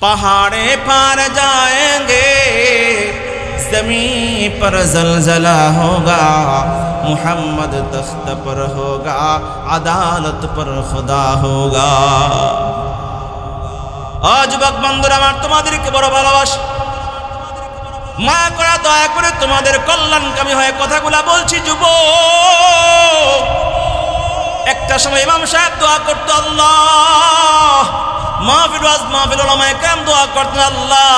पहाड़े पार जाएंगे, ज़मीन पर ज़लज़ला होगा, मुहम्मद तख्त पर होगा, अदालत पर खुदा होगा। যুবক বন্ধুরা আমার, তোমাদেরকে বড় ভালোবাসি, মা করে দয়া করে তোমাদের কল্যাণকামী হয়ে কথাগুলা বলছি। যুবক, একটা সময় ইমাম সাহেব দোয়া করতো, আল্লাহ মাহফিল ওয়াজ মাহফিল উলামায়ে কেরাম দোয়া করতেন, আল্লাহ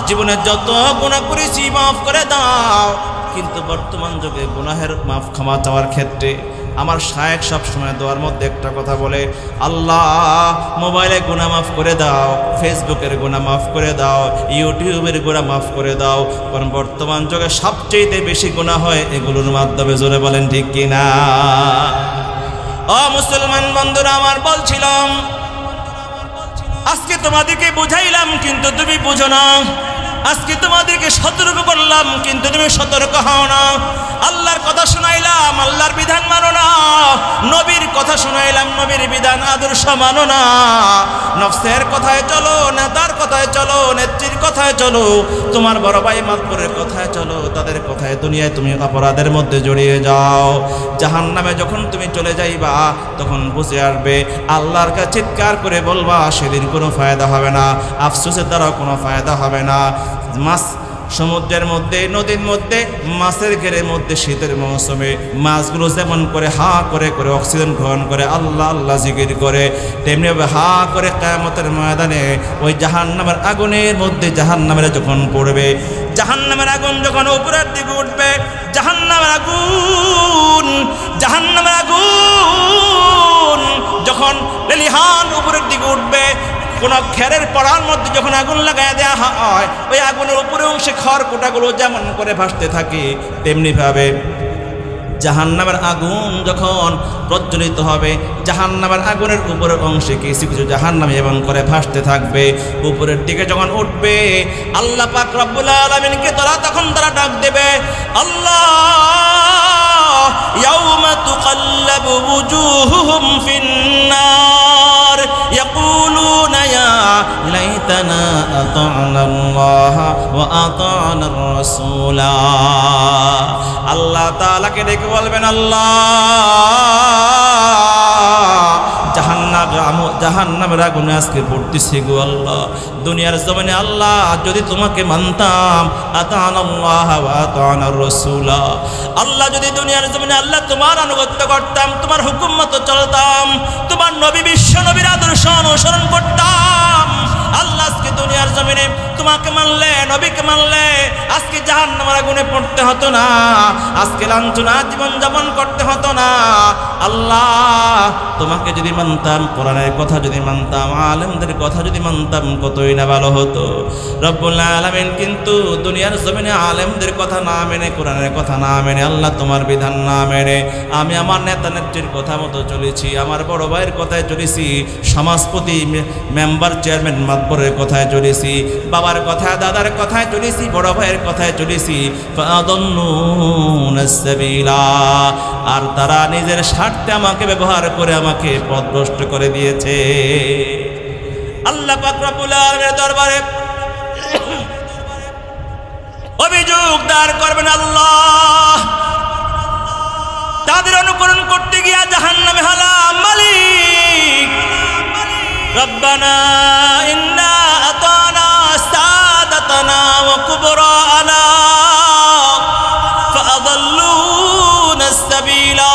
জীবনে যত গুনাহ করেছি মাফ করে দাও। কিন্তু বর্তমান যুগে গুনাহের মাফ ক্ষমা চাওয়ার ক্ষেত্রে আমার শায়েখ সব সময় দোয়ার মধ্যে একটা কথা বলে, আল্লাহ মোবাইলে গুনাহ মাফ করে দাও, ফেসবুকের গুনাহ মাফ করে দাও, ইউটিউবের গুনাহ মাফ করে দাও। কারণ বর্তমান যুগে সবচেয়ে বেশি গুনাহ হয় এগুলোর মাধ্যমে। জোরে বলেন ঠিক কিনা? ও মুসলমান বন্ধুরা আমার, বলছিলাম আজকে তোমাদেরকে বুঝাইলাম কিন্তু তুমি বুঝো না, আজকে তোমাদেরকে সতর্ক করলাম কিন্তু তুমি সতর্ক হও না। আল্লাহর কথা শোনাইলাম, আল্লাহর বিধান মানো না। নবীর কথা শোনাইলাম, নবীর বিধান আদর্শ মানো না। নফসের কথায় চলো, নেতার কথায় চলো, নেত্রীর কথায় চলো, তোমার বড় ভাই মাতবরের কথায় চলো, তাদের কথায় দুনিয়ায় তুমি অপরাধের মধ্যে জড়িয়ে যাও। জাহান্নামে যখন তুমি চলে যাইবা তখন বুঝে আসবে, আল্লাহর কাছে চিৎকার করে বলবা, সেদিন কোনো ফায়দা হবে না, আফসোসের দ্বারাও কোনো ফায়দা হবে না। মাছ সমুদ্রের মধ্যে, নদীর মধ্যে, মাছের ঘেরের মধ্যে শীতের মৌসুমে মাছগুলো যেমন করে হা করে করে অক্সিজেন গ্রহণ করে, আল্লাহ আল্লাহ জিকির করে, তেমনিভাবে হা করে কিয়ামতের ময়দানে ওই জাহান্নামের আগুনের মধ্যে জাহান্নামের যখন পড়বে, জাহান্নামের আগুন যখন উপরের দিকে উঠবে, জাহান্নামের আগুন যখন লেলিহান উপরের দিকে উঠবে, কোন খেরের পড়ার মধ্যে যখন আগুন লাগাই দেওয়া হয়, ওই আগুনের উপরে অংশে খড়কুটাগুলো যেমন করে ভাসতে থাকে, তেমনি ভাবে জাহান্নামের আগুন যখন প্রজ্বলিত হবে, জাহান্নামের আগুনের উপরের অংশে কিছু কিছু জাহান্নামী এবং করে ভাসতে থাকবে। উপরের দিকে যখন উঠবে, আল্লাহ পাক রব্বুল আলামিনকে তখন তারা ডাক দেবে, আল্লাহ ইয়াউমা তুকাল্লাবু ওয়ুজুহুহুম ফিন্নার ইয়াকুলুনা ইয়া লাইতানা আতা'না আল্লাহ ওয়া আতা'না আর-রাসূলা। আল্লাহ তাআলাকে ডেকে বলবেন, আল্লাহ জাহান্নামের আগুনে আজকে পড়তেছি গো আল্লাহ, দুনিয়ার জমিনে আল্লাহ যদি তোমাকে মানতাম, আতা'নাল্লাহ ওয়া আতা'নার রাসূলা, আল্লাহ যদি দুনিয়ার জমিনে আল্লাহ তোমার আনুগত্য করতাম, তোমার হুকুম মতো চলতাম, তোমার নবী বিশ্ব নবীর আদর্শ অনুসরণ করতাম, আল্লাহ আজকে দুনিয়ার জমিনে তোমাকে মানলে, নবীকে মানলে আজকে জাহান্নামের আগুনে পড়তে হতো না, আজকে লাঞ্ছনা জীবন যাপন করতে হতো না। আল্লাহ তোমাকে যদি মানতাম, কোরআনের কথা যদি মানতাম, আলেমদের কথা যদি মানতাম, কতই না ভালো হতো। রব্বুল আলামিন কিন্তু দুনিয়ার জমিনে আলেমদের কথা না মেনে, কোরআনের কথা না মেনে, আল্লাহ তোমার বিধান না মেনে, আমি আমার নেতা নেত্রীর কথা মতো চলেছি, আমার বড় ভাইয়ের কথায় চলেছি, সমাজপতি মেম্বার চেয়ারম্যান মাতবরের কথায় চলেছি, বাবার কথায় দাদার কথায় চলেছি, বড় ভাইয়ের কথায় চলেছি, ফাআদাল্লুনাস সাবিলা, আর তারা নিজের স্বার্থে আমাকে ব্যবহার করে আমাকে পথভ্রষ্ট করে দিয়েছে। আল্লাহ পাক রব্বুল আলামিনের দরবারে অভিযোগ দায়ের করবেন, আল্লাহ তাদের অনুকরণ করতে গিয়া জাহান্নামে হালাম, মালিক রব্বানা ইন্না আতানা সাদাতানা ওয়া কুবরানা ফাআদাল্লুনাস সাবিলা।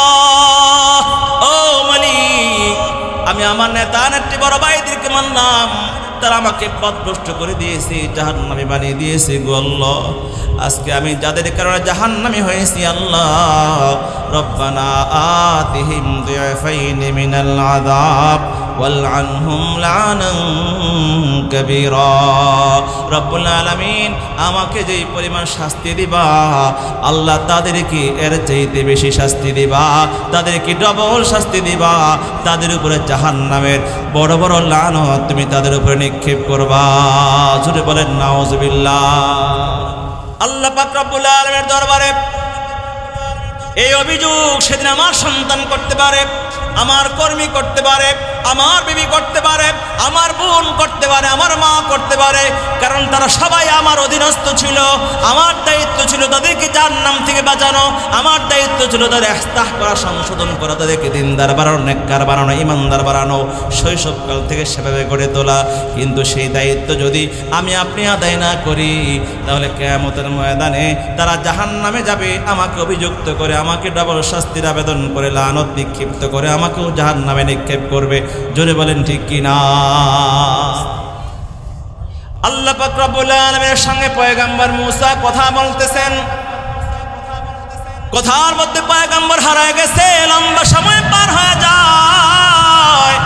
ও মালিক, আমি আমার নেতা নেত্রী বড় ভাইদেরকে মানলাম, তারা আমাকে পথভ্রষ্ট করে দিয়েছে, জাহান্নামী বানিয়ে দিয়েছে গো আল্লাহ। আজকে আমি যাদের কারণে জাহান্নামী হয়েছি, আল্লাহ রব্বানা আতিহিম দু'ফাইনি মিনাল আযাব ওয়ালআনহুম লা'নান কাবীরা। রব্বুল আলামিন আমাকে যেই পরিমাণ শাস্তি দিবা আল্লাহ, তাদেরকে এর চাইতে বেশি শাস্তি দিবা, তাদেরকে ডবল শাস্তি দিবা, তাদের উপরে জাহান্নামের বড় বড় লানত তুমি তাদের উপরে নিক্ষেপ করবা। জোরে বলেন নাউজুবিল্লাহ। আল্লাহ পাক রব্বুল আলামিনের দরবারে এই অভিযোগ সেদিন আমার সন্তান করতে পারে, আমার কর্মী করতে পারে, আমার বিবি করতে পারে, আমার বোন করতে পারে, আমার মা করতে পারে, কারণ তারা সবাই আমার অধীনস্থ ছিল। আমার দায়িত্ব ছিল তাদেরকে জাহান্নাম থেকে বাঁচানো, আমার দায়িত্ব ছিল তাদের ইসলাহ করা, সংশোধন করা, তাদেরকে দিনদার বানানো, নেককার বানানো, ইমানদার বানানো, শৈশবকাল থেকে সেভাবে গড়ে তোলা। কিন্তু সেই দায়িত্ব যদি আমি আপনি আদায় না করি, তাহলে কিয়ামতের ময়দানে তারা জাহান্নামে যাবে, আমাকে অভিযুক্ত করে, আমাকে ডাবল শাস্তির আবেদন করে, লানত নিক্ষিপ্ত করে আমাকেও জাহান্নামে নিক্ষেপ করবে। জোরে বলেন ঠিক কি না? আল্লাহ পাক রব্বুল আলামিনের সঙ্গে পয়গম্বর মুসা কথা বলতেছেন, কথার মধ্যে পয়গম্বর হারায় গেছে, লম্বা সময় পার হয়ে যায়।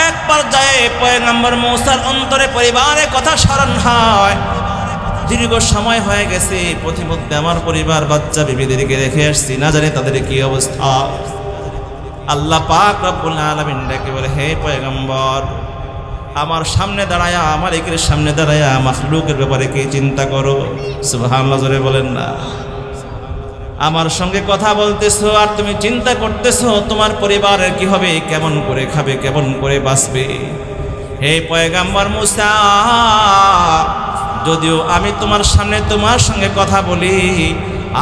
এক পর্যায়ে পয়গম্বর মুসার অন্তরে পরিবারের কথা স্মরণ হয়। দীর্ঘ সময় হয়ে গেছে, পথিমধ্যে আমার পরিবার, বাচ্চা বিবিদেরকে রেখে আসছি, না জানি তাদের কি অবস্থা। আল্লাহ পাক রব্বুল আলামিন ডেকে বলে, হে পয়গম্বর, আমার সামনে দাঁড়ায়া, আমার একের সামনে দাঁড়ায়া মাখলুকের ব্যাপারে কি চিন্তা করো? সুবহানাল্লাহ, জোরে বলেন না। আমার সঙ্গে কথা বলতেছো আর তুমি চিন্তা করতেছো তোমার পরিবারের কি হবে, কেমন করে খাবে, কেমন করে বাঁচবে। হে পয়গম্বর মুসা, যদিও আমি তোমার সামনে তোমার সঙ্গে কথা বলি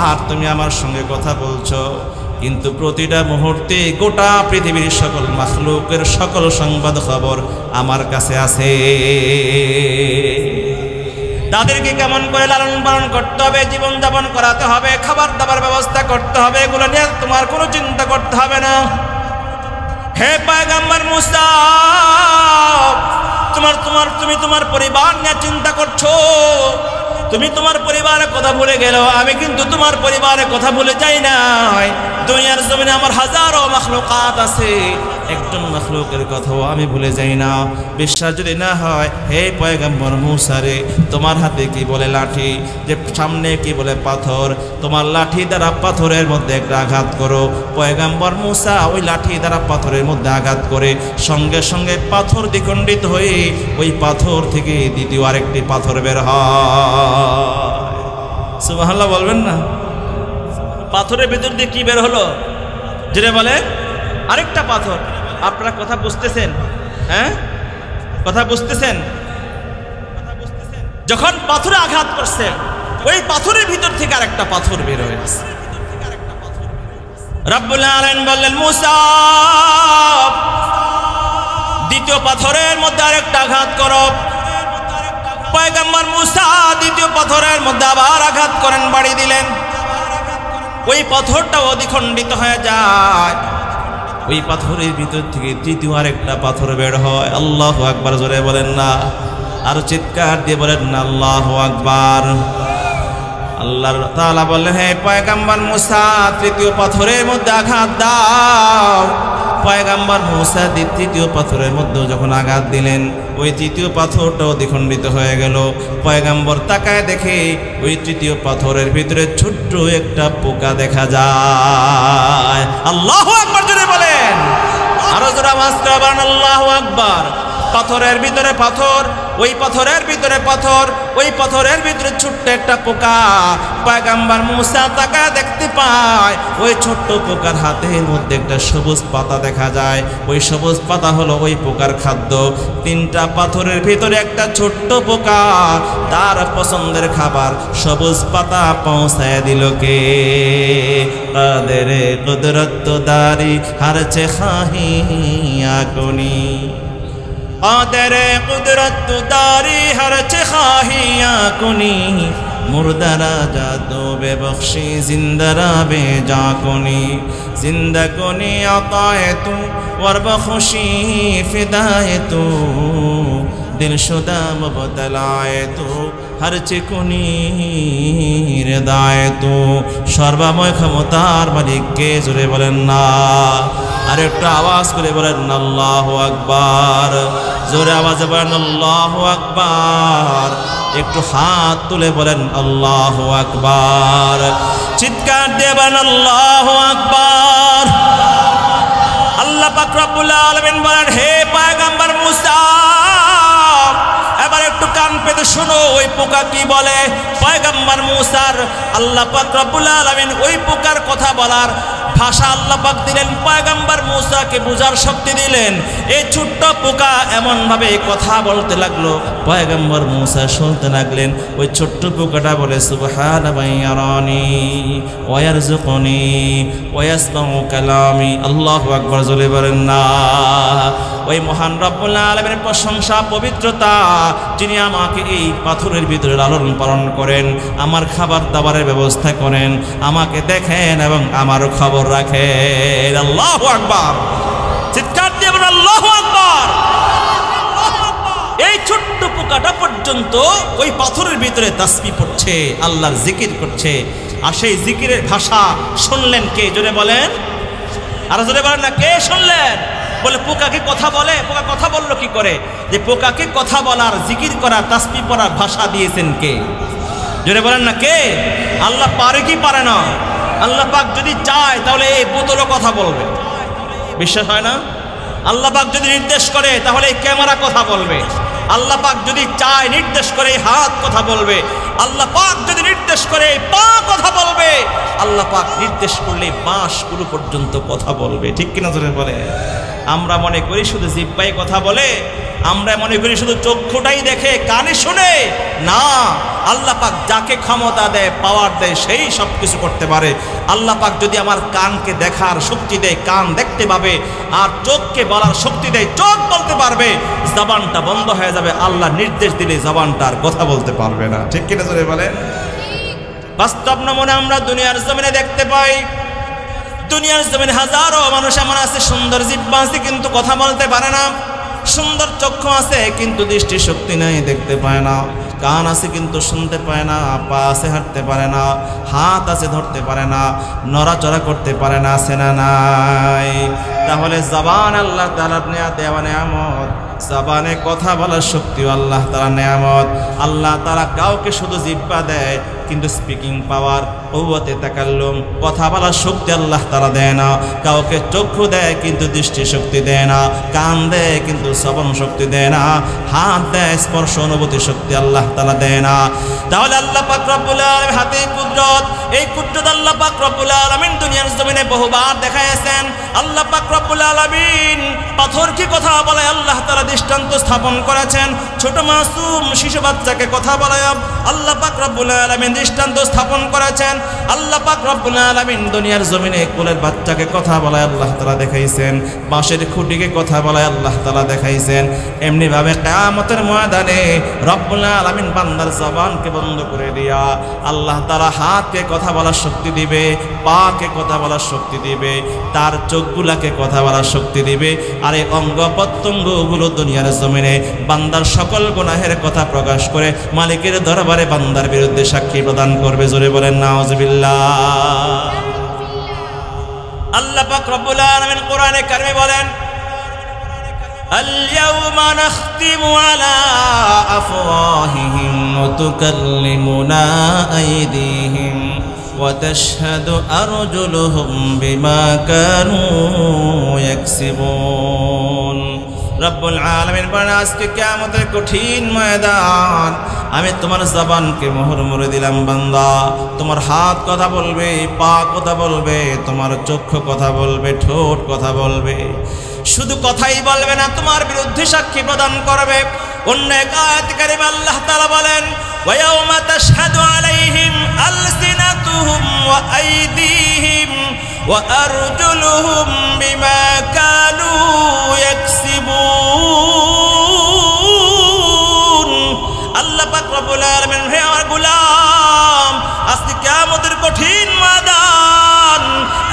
আর তুমি আমার সঙ্গে কথা বলছো, কিন্তু প্রতিটা মুহূর্তে গোটা পৃথিবীর সকল মাখলুকের সকল সংবাদ খবর আমার কাছে আছে। তাদেরকে কেমন করে লালন পালন করতে হবে, জীবন যাপন করাতে হবে, খাবার দাবার ব্যবস্থা করতে হবে, এগুলো নিয়ে তোমার কোনো চিন্তা করতে হবে না। হে পয়গম্বর মুসা, তুমি তোমার পরিবার নিয়ে চিন্তা করছো, তুমি তোমার পরিবারের কথা ভুলে গেল, আমি কিন্তু তোমার পরিবারের কথা ভুলে যাই নাই। দুনিয়ার জমিনে আমার হাজারো মাখলুকাত আছে, একজন মাখলুকের কথাও আমি ভুলে যাই না। বিশ্বাস যদি না হয়, হে পয়গম্বর মুসা রে, তোমার হাতে কি বলে লাঠি, যে সামনে কি বলে পাথর, তোমার লাঠি দ্বারা পাথরের মধ্যে একটা আঘাত করো। পয়গম্বর মুসা ওই লাঠি দ্বারা পাথরের মধ্যে আঘাত করে সঙ্গে সঙ্গে পাথর দ্বিখণ্ডিত হয়ে ওই পাথর থেকে দ্বিতীয় আরেকটি পাথর বের হয়। সুবহানাল্লাহ বলবেন না? পাথরের ভিতর দিয়ে কি বের হলো? যেটা বলে আরেকটা পাথর। আপনারা কথা বুঝতেছেন? হ্যাঁ, কথা বুঝতেছেন? যখন পাথরে আঘাত করছে, ওই পাথরের ভিতর থেকে আরেকটা পাথর বের হয়ে আসছে। রব্বুল আলামিন বললেন, মুসা, দ্বিতীয় পাথরের মধ্যে আরেকটা আঘাত করো। পয়গম্বর মুসা দ্বিতীয় পাথরের মধ্যে আবার আঘাত করেন, বাড়ি দিলেন। ওই পাথরটাও দ্বিখণ্ডিত হয়ে যায়। ওই পাথরের ভিতর থেকে তৃতীয় আরেকটা পাথর বের হয়। আল্লাহু আকবার, জোরে বলেন না? আর চিৎকার দিয়ে বলেন না আল্লাহু আকবার। আল্লাহ তাআলা বললেন, হে পয়গম্বর মুসা, তৃতীয় পাথরের মধ্যে আঘাত দাও। পয়গম্বর মুসা তৃতীয় পাথরের মধ্যে যখন আঘাত দিলেন, ওই তৃতীয় পাথরটাও দ্বিখণ্ডিত হয়ে গেল। পয়গম্বর তাকায় দেখে ওই তৃতীয় পাথরের ভিতরে ছোট্ট একটা পোকা দেখা যায়। আল্লাহু আকবার, জোরে বলেন। আরো জোরে আওয়াজ করে বলেন আল্লাহু আকবার। পাথরের ভিতরে পাথর, ওই পাথরের ভিতরে পাথর, ওই পাথরের ভিতরে ছোট্ট একটা পোকা। পয়গম্বর মুসা তাকায় দেখতে পায় ওই ছোট্ট পোকার হাতের মধ্যে একটা সবুজ পাতা দেখা যায়। ওই সবুজ পাতা হলো ওই পোকার খাদ্য। তিনটা পাথরের ভিতরে একটা ছোট্ট পোকা, তার পছন্দের খাবার সবুজ পাতা পৌঁছায় দিল কে? কাদের কুদরত দারি হারছে খাহিয়া কোনি, কাদের কুদরত দারি হারছে খাহিয়া কোনি, মুর্দারা জাদু বেবখশি জিন্দারা বেজা কোনি, জিন্দা কোনি আতায়ে তু ওয়ার বখশি ফিদায়ে তু, দিল শুদা মুবতলায়ে তু হারছে কোনি হৃদয়ে তু। সর্বময় ক্ষমতার মালিক কে? জোরে বলেন না। আর একটু আওয়াজ করে বলেন আল্লাহু আকবার। জোরে আওয়াজে বলেন আল্লাহু আকবার। একটু হাত তুলে বলেন আল্লাহু আকবার। চিৎকার দিয়ে বলেন আল্লাহু আকবার। আল্লাহ পাক রব্বুল আলামিন বলেন, হে পয়গম্বর মুসা, এবার একটু কান পেতে শোনো। ওই পোকা পোকা কি বলে। পয়গম্বর মূসার আল্লাহ পাক রব্বুল আলামিন ওই পোকার কথা বলার ভাষা আল্লাহ পাক দিলেন, পয়গম্বর মূসাকে বুঝার শক্তি দিলেন। এই ছোট্ট পোকা এমন ভাবে কথা বলতে লাগলো, পয়গম্বর মূসা শুনতে লাগলেন। ওই ছোট্ট পোকাটা বলে সুবহানা মান ইয়ারানি ওয়া ইয়ারযুকুনি ওয়া ইয়াসমাউ কালামি। আল্লাহু আকবার, জোরে বলেন না। ওই মহান রব্বুল আলামিনের প্রশংসা, পবিত্রতা, যিনি আমাকে এই পাথরের ভিতরে লালন পালন করেন, আমার খাবার দাবারের ব্যবস্থা করেন, আমাকে দেখেন এবং আমার খবর রাখেন। আল্লাহু আকবার, চিৎকার দিয়ে বলেন আল্লাহু আকবার। এই ছোট্ট পোকাটা পর্যন্ত ওই পাথরের ভিতরে তাসবিহ পড়ছে, আল্লাহর জিকির করছে। আর সেই জিকিরের ভাষা শুনলেন কে? জোরে বলেন, আর জোরে বলেন না, কে শুনলেন? বলে পোকাকে কথা বলে। পোকা কথা বললো কি করে? যে পোকাকে কথা বলার, জিকির করার, তাসবিহ পড়ার ভাষা দিয়েছেন কে? জোরে বলেন না, কে? আল্লাহ পারে কি পারে না? আল্লাহ পাক যদি চায় তাহলে এই বোতলও কথা বলবে, বিশ্বাস হয় না? আল্লাহ পাক যদি নির্দেশ করে তাহলে এই ক্যামেরা কথা বলবে। আল্লাহ পাক যদি চায় নির্দেশ করে হাত কথা বলবে। আল্লাহ পাক যদি নির্দেশ করে পা কথা বলবে। আল্লাহ পাক নির্দেশ করলে বাঁশগুলো পর্যন্ত কথা বলবে। ঠিক কিনা জোরে বলে? আমরা মনে করি শুধু জিহ্বায় কথা বলে, আমরা মনে করি শুধু চক্ষুটাই দেখে, কানে শুনে না। আল্লাহ পাক যাকে ক্ষমতা দেয়, পাওয়ার দেয়, সেই সব কিছু করতে পারে। আল্লাহ পাক যদি আমার কানকে দেখার শক্তি দেয়, কান দেখতে পাবে, আর চোখকে বলার শক্তি দেয়, চোখ বলতে পারবে, জবানটা বন্ধ হয়ে যাবে। আল্লাহ নির্দেশ দিলে জবানটা আর কথা বলতে পারবে না। ঠিক কিনা জোরে বলেন? বাস্তব নমুনা আমরা দুনিয়ার জমিনে দেখতে পাই। দুনিয়ার জমিনে হাজারো মানুষ এমন আছে, সুন্দর জিহ্বা আছে কিন্তু কথা বলতে পারে না, সুন্দর চক্ষু আছে কিন্তু দৃষ্টি শক্তি নাই, দেখতে পায় না, কান আছে কিন্তু শুনতে পায় না, পা আছে হাঁটতে পারে না, হাত আছে ধরতে পারে না, নড়াচড়া করতে পারে না, আছে না নাই? তাহলে জবান আল্লাহ তাআলার দেওয়া নেয়ামত, জবানে কথা বলার শক্তিও আল্লাহ তাআলার নেয়ামত। আল্লাহ তাআলা কাউকে শুধু জিহ্বা দেয় কিন্তু স্পিকিং পাওয়ার, কুওয়াতে তাকাল্লুম, কথা বলার শক্তি আল্লাহ তাআলা দেয় না। কাউকে চক্ষু দেয় কিন্তু দৃষ্টি শক্তি দেয় না, কান দেয় কিন্তু শ্রবণ শক্তি দেয় না, হাত দেয় স্পর্শ অনুভূতি শক্তি আল্লাহ তাআলা দেয় না। তাহলে আল্লাহ পাক রব্বুল আলামিন হাতে কুদরত, এই কুদরত আল্লাহ পাক রব্বুল আলামিন দুনিয়ার জমিনে বহুবার দেখাইছেন। আল্লাহ পাক রব্বুল আলামিন পাথর কি কথা বলে আল্লাহ তাআলা দৃষ্টান্ত স্থাপন করেছেন। ছোট মাসুম শিশু বাচ্চাকে কথা বলায় আল্লাহ পাক রব্বুল আলামিন দৃষ্টান্ত স্থাপন করেছেন। আল্লাহ পাক রব্বুল আলামিন দুনিয়ার জমিনে কোলের বাচ্চাকে কথা বলায় আল্লাহ তাআলা দেখাইছেন, বাঁশের খুঁটিকে কথা বলায় আল্লাহ তাআলা দেখাইছেন। এমনি ভাবে কিয়ামতের ময়দানে রব্বুল আলামিন বান্দার জবানকে বন্ধ করে দিয়া আল্লাহ তাআলা হাতকে কথা বলার শক্তি দিবে, পাকে কথা বলার শক্তি দিবে, তার চোখগুলাকে কথা বলার শক্তি দিবে। আর এই অঙ্গ প্রত্যঙ্গগুলো দুনিয়ার জমিনে বান্দার সকল গুনাহের কথা প্রকাশ করে মালিকের দরবারে বান্দার বিরুদ্ধে সাক্ষী প্রদান করবে। জোরে বলেন নাউজুবিল্লাহ। আল্লাহ পাক রব্বুল আলামিন কোরআনে কারিমে বলেন, আল-ইয়াওমা নাখতিমু আলা আফওয়াহিহিম ওয়া তুকাল্লিমুনা আইদিহিম ওয়া তাশহাদু আরজুলুহুম বিমা কানু ইয়াকসিবুন। রব্বুল আলামিন বলেন, আজকে কিয়ামতের কঠিন ময়দান, আমি তোমার জবানকে মোহর মুড়ে দিলাম বান্দা। তোমার হাত কথা বলবে, পা কথা বলবে, তোমার চক্ষু কথা বলবে, ঠোঁট কথা বলবে। শুধু কথাই বলবে না, তোমার বিরুদ্ধে সাক্ষী প্রদান করবে। অন্য এক আয়াত কারিমে আল্লাহ তাআলা বলেন, ওয়া ইয়াওমা তাশহাদু আলাইহিম আলসিনাতুহুম ওয়া আইদিহিম ওয়া আরজুলুহুম বিমা কানু ইয়াকসিবুন। আল্লাহ পাক রব্বুল আলামিন, হে আমার গোলাম, আজকে কিয়ামতের কঠিন ময়দান,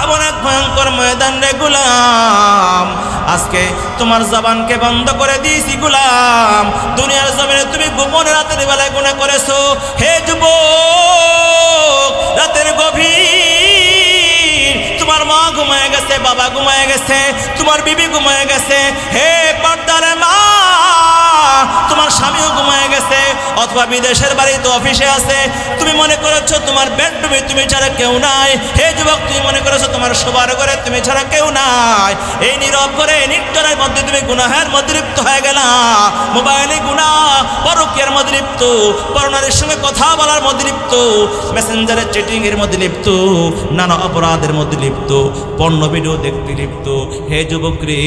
এমন এক ভয়ঙ্কর ময়দান রে গোলাম, আজকে তোমার জবানকে বন্ধ করে দিয়েছি গোলাম। দুনিয়ার জমিনে তুমি গোপনে রাতের বেলায় গুনাহ করেছো। হে যুবক, রাতের গভীর তোমার মা ঘুমায় গেছে, বাবা ঘুমায় গেছে, তোমার বিবি ঘুমায় গেছে। হে পর্দার মা, তোমার স্বামীও ঘুমায় গেছে, অথবা বিদেশের বাড়িতে অফিসে আছে। তুমি মনে করেছো তোমার বেডরুমে তুমি ছাড়া কেউ নাই। হে যুবক, তুমি মনে করেছো তোমার শোবার ঘরে তুমি ছাড়া কেউ নাই। এই নীরব ঘরে নির্জনের মধ্যে তুমি গুনাহের মধ্যে লিপ্ত হয়ে গেলা। মোবাইলে গুনাহ, পরকীয়ার মধ্যে লিপ্ত, পরনারীর সঙ্গে কথা বলার মধ্যে লিপ্ত, মেসেঞ্জারে চ্যাটিং এর মধ্যে লিপ্ত, নানা অপরাধের মধ্যে লিপ্ত, পর্ণ ভিডিও দেখতে লিপ্ত। হে যুবক রে,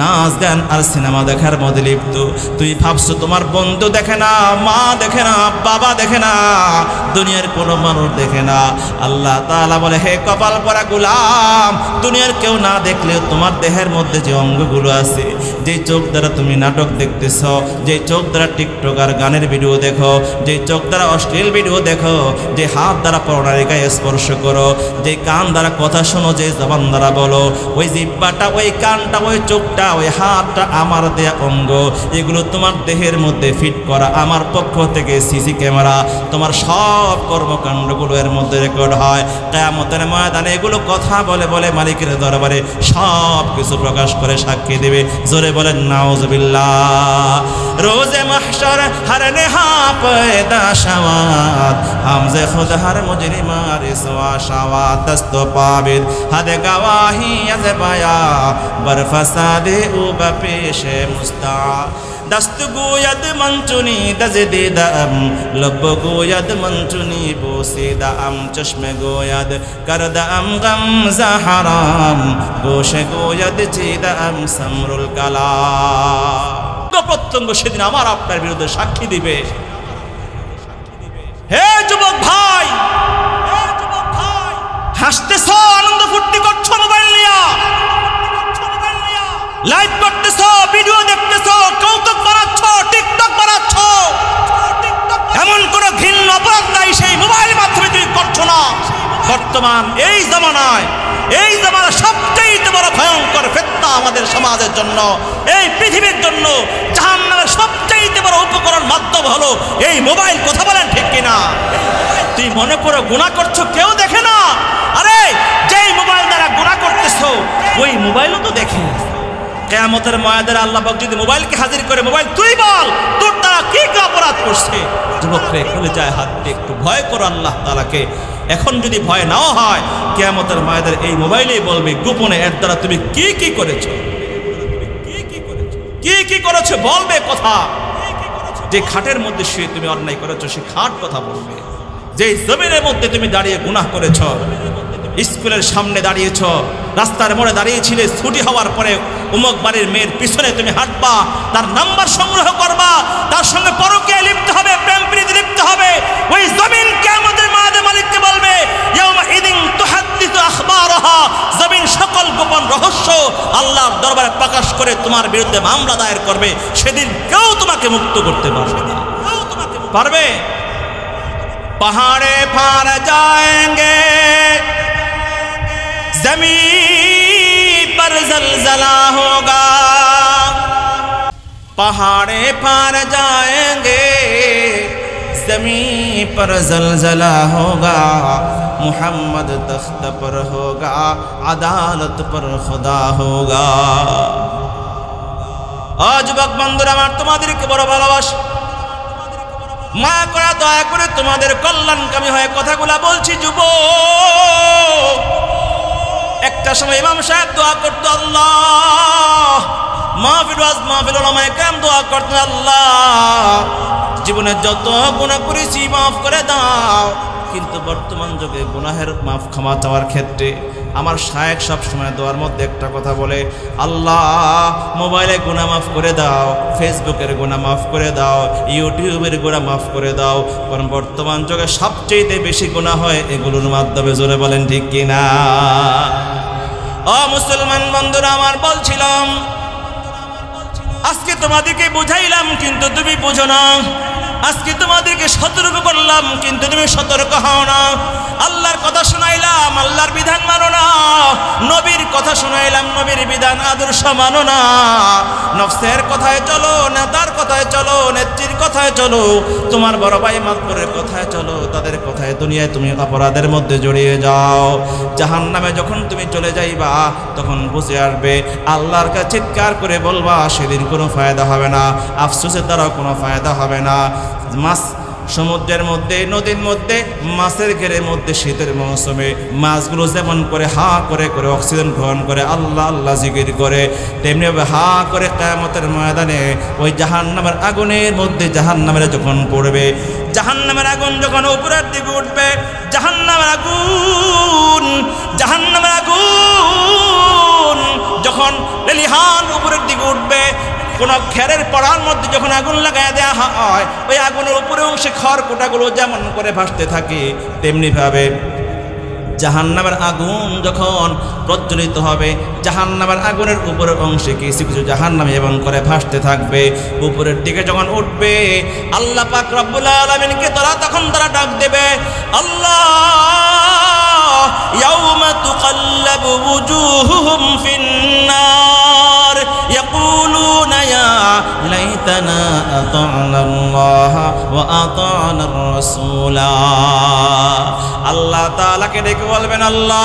নাচ গান আর সিনেমা দেখার মধ্যে লিপ্ত। তুই ভাবছো তোমার বন্ধু দেখে না, মা দেখে না, বাবা দেখে না, দুনিয়ার কোনো মানুষ দেখে না। আল্লাহ তাআলা বলে, হে কপাল পরা গোলাম, দুনিয়ার কেউ না দেখলেও তোমার দেহের মধ্যে যে অঙ্গগুলো আছে, যে চোখ দ্বারা তুমি নাটক দেখতেছ, যে চোখ দ্বারা টিকটক আর গানের ভিডিও দেখো, যে চোখ দ্বারা অশ্লীল ভিডিও দেখো, যে হাত দ্বারা পরনারী গায়ে স্পর্শ করো, যে কান দ্বারা কথা শোনো, যে জবান দ্বারা বলো, ওই জিহ্বাটা, ওই কানটা, ওই চোখটা, ওই হাতটা আমার দেয়া অঙ্গ। এগুলো তোমার দেহের মধ্যে ফিট করা আমার পক্ষ থেকে সিসি ক্যামেরা। তোমার সব কর্মকাণ্ডগুলো এর মধ্যে রেকর্ড হয়। কিয়ামতের ময়দানে এগুলো কথা বলে বলে মালিকের দরবারে সব কিছু প্রকাশ করে সাক্ষী দেবে। জোরে বলেন নাউজুবিল্লাহ। রোজে মাহশর হর নেহা পয়দা শাওয়াত, হামজে খুদ হর মুজরিমার ইসওয়া শাওয়াত, দস্তো পাবির হদ গওয়াহি আজ বায়া बर फसादे ऊब पेशे मुस्ता। दस्त गोयद मंचुनी दजदे दम, लब गोयद मंचुनी बोसे दम, चश्मे गोयद कर दम गम हराम, गोशे गोयद चे दम समरुल कला। প্রত্যঙ্গ সেদিন আমার আপনার বিরুদ্ধে সাক্ষী দিবে। হে যুবক ভাই, হাসতেছ, আনন্দ ফুর্তি করছো, মোবাইল নিয়া লাইভ করতেছ, ভিডিও দেখতেছ, কৌতুক বানাচ্ছ, টিকটক বানাচ্ছ, এমন কোন ঘৃণ্য অপরাধ নাই সেই মোবাইল মাধ্যমে তুমি করছো না। বর্তমান এই জামানায়, এই জামানা সবচেয়ে বড় ভয়ঙ্কর ফিতনা আমাদের সমাজের জন্য, এই পৃথিবীর জন্য জাহান্নামের সবচেয়ে বড় উপকরণ মাধ্যম হলো এই মোবাইল। কথা বলেন ঠিক কিনা? তুই মনে করো গুনাহ করছো, কেউ দেখে না। আরে যেই মোবাইল দ্বারা গুনাহ করতেছো, ওই মোবাইলও তো দেখে। কিয়ামতের ময়দানে আল্লাহ পাক যদি মোবাইলকে হাজির করে, মোবাইল তুই বল তোর দ্বারা কি কি অপরাধ করছে। যুবকরে খুলে যায় হাত দিয়ে একটু ভয় করো আল্লাহ তাআলাকে। এখন যদি ভয় নাও হয়, কিয়ামতের ময়দানে এই মোবাইলেই বলবে গোপনে এর দ্বারা তুমি কি কি করেছো, কি কি করেছো বলবে কথা। যে খাটের মধ্যে শুয়ে তুমি অন্যায় করেছো সে খাট কথা বলবে। যে জমিনের মধ্যে তুমি দাঁড়িয়ে গুনাহ করেছো, স্কুলের সামনে দাঁড়িয়েছ, রাস্তার মোড়ে দাঁড়িয়েছিলে, ছুটি হওয়ার পরে উমুক বাড়ির মেয়ের পিছনে তুমি হাঁটবা, তার নাম্বার সংগ্রহ করবা, তার সঙ্গে পরকীয়ায় লিপ্ত হবে, প্রেম প্রীতি লিপ্ত হবে। ওই জমিন কিয়ামতের মাঠে মালিককে বলবে, ইয়াউমা ইদিন তুহাদ্দিসু আখবারাহা, জমিন সকল গোপন রহস্য আল্লাহর দরবারে প্রকাশ করে তোমার বিরুদ্ধে মামলা দায়ের করবে। সেদিন কেউ তোমাকে মুক্ত করতে পারবে না। পারবে? पहाड़े फार जाएंगे, जमीन पर जलजला होगा। पहाड़े फार जाएंगे, जमीन पर जलजला होगा। मुहम्मद तख्त पर होगा, अदालत पर खुदा होगा। आज যুবক বন্ধুরা আমার, তোমাদেরকে বড় ভালোবাসি, মা করা দয়া করে তোমাদের কল্যাণকামী হয়ে কথাগুলা বলছি। যুবক, একটা সময় ইমাম সাহেব দোয়া করতো, আল্লাহ মাহফিল ওয়াজ মাহফিল উলামায়ে কেরাম দোয়া করতেন, আল্লাহ জীবনে যত গুনাহ করেছি মাফ করে দাও। কিন্তু বর্তমান যুগে গুনাহের মাফ ক্ষমা চাওয়ার ক্ষেত্রে আমার শায়েখ সব সময় দোয়ার মধ্যে একটা কথা বলে, আল্লাহ মোবাইলে গুনাহ মাফ করে দাও, ফেসবুকের গুনাহ মাফ করে দাও, ইউটিউবের গুনাহ মাফ করে দাও। কারণ বর্তমান যুগে সবচেয়ে বেশি গুনাহ হয় এগুলোর মাধ্যমে। জোরে বলেন ঠিক কিনা? ও মুসলমান বন্ধুরা আমার, বলছিলাম আজকে তোমাদেরকে বুঝাইলাম কিন্তু তুমি বুঝো না। আজকে তোমাদেরকে সতর্ক করলাম কিন্তু তুমি সতর্ক হও না। আল্লাহর কথা শোনাইলাম, আল্লাহর বিধান মানো না। নবীর কথা শোনাইলাম, নবীর বিধান আদর্শ মানো না। নফসের কথায় চলো, নেতার কথায় চলো, নেত্রীর কথায় চলো, তোমার বড় ভাই মাতবরের কথায় চলো, তাদের কথায় দুনিয়ায় তুমি অপরাধের মধ্যে জড়িয়ে যাও। জাহান্নামে যখন তুমি চলে যাইবা তখন বুঝে আসবে, আল্লাহর কাছে চিৎকার করে বলবা, সেদিন কোনো ফায়দা হবে না, আফসোসের দ্বারাও কোনো ফায়দা হবে না। সমুদ্রের মধ্যে, নদীর মধ্যে, মাছের ঘেরের মধ্যে শীতের মৌসুমে মাছগুলো যেমন করে হা করে করে অক্সিজেন গ্রহণ করে আল্লাহ আল্লাহ জিকির করে, তেমনিভাবে হা করে কিয়ামতের ময়দানে ওই জাহান্নামের আগুনের মধ্যে জাহান্নামের যখন পড়বে, জাহান্নামের আগুন যখন উপরের দিকে উঠবে, জাহান্নামের আগুন যখন লেলিহান উপরের দিকে উঠবে, কোন খেরের পড়ার মধ্যে যখন আগুন লাগাই দেওয়া হয়, ওই আগুনের উপরে অংশে খড়কুটাগুলো যেমন করে ভাসতে থাকে, তেমনিভাবে জাহান্নামের আগুন যখন প্রজ্বলিত হবে, জাহান্নামের আগুনের উপরের অংশে কিছু কিছু জাহান্নামী এবং করে ভাসতে থাকবে। উপরের দিকে যখন উঠবে, আল্লাহ পাক রব্বুল আলামিনকে তখন তারা ডাক দেবে, আল্লাহ ইয়াউমা তুকাল্লাবু ওয়ুজুহুহুম ফিন্নার ইয়াকুলুনা ইয়া লাইতানা আতা'না আল্লাহ ওয়া আতা'না আর-রাসূলা। আল্লাহ তাআলাকে ডেকে বলবেন, আল্লাহ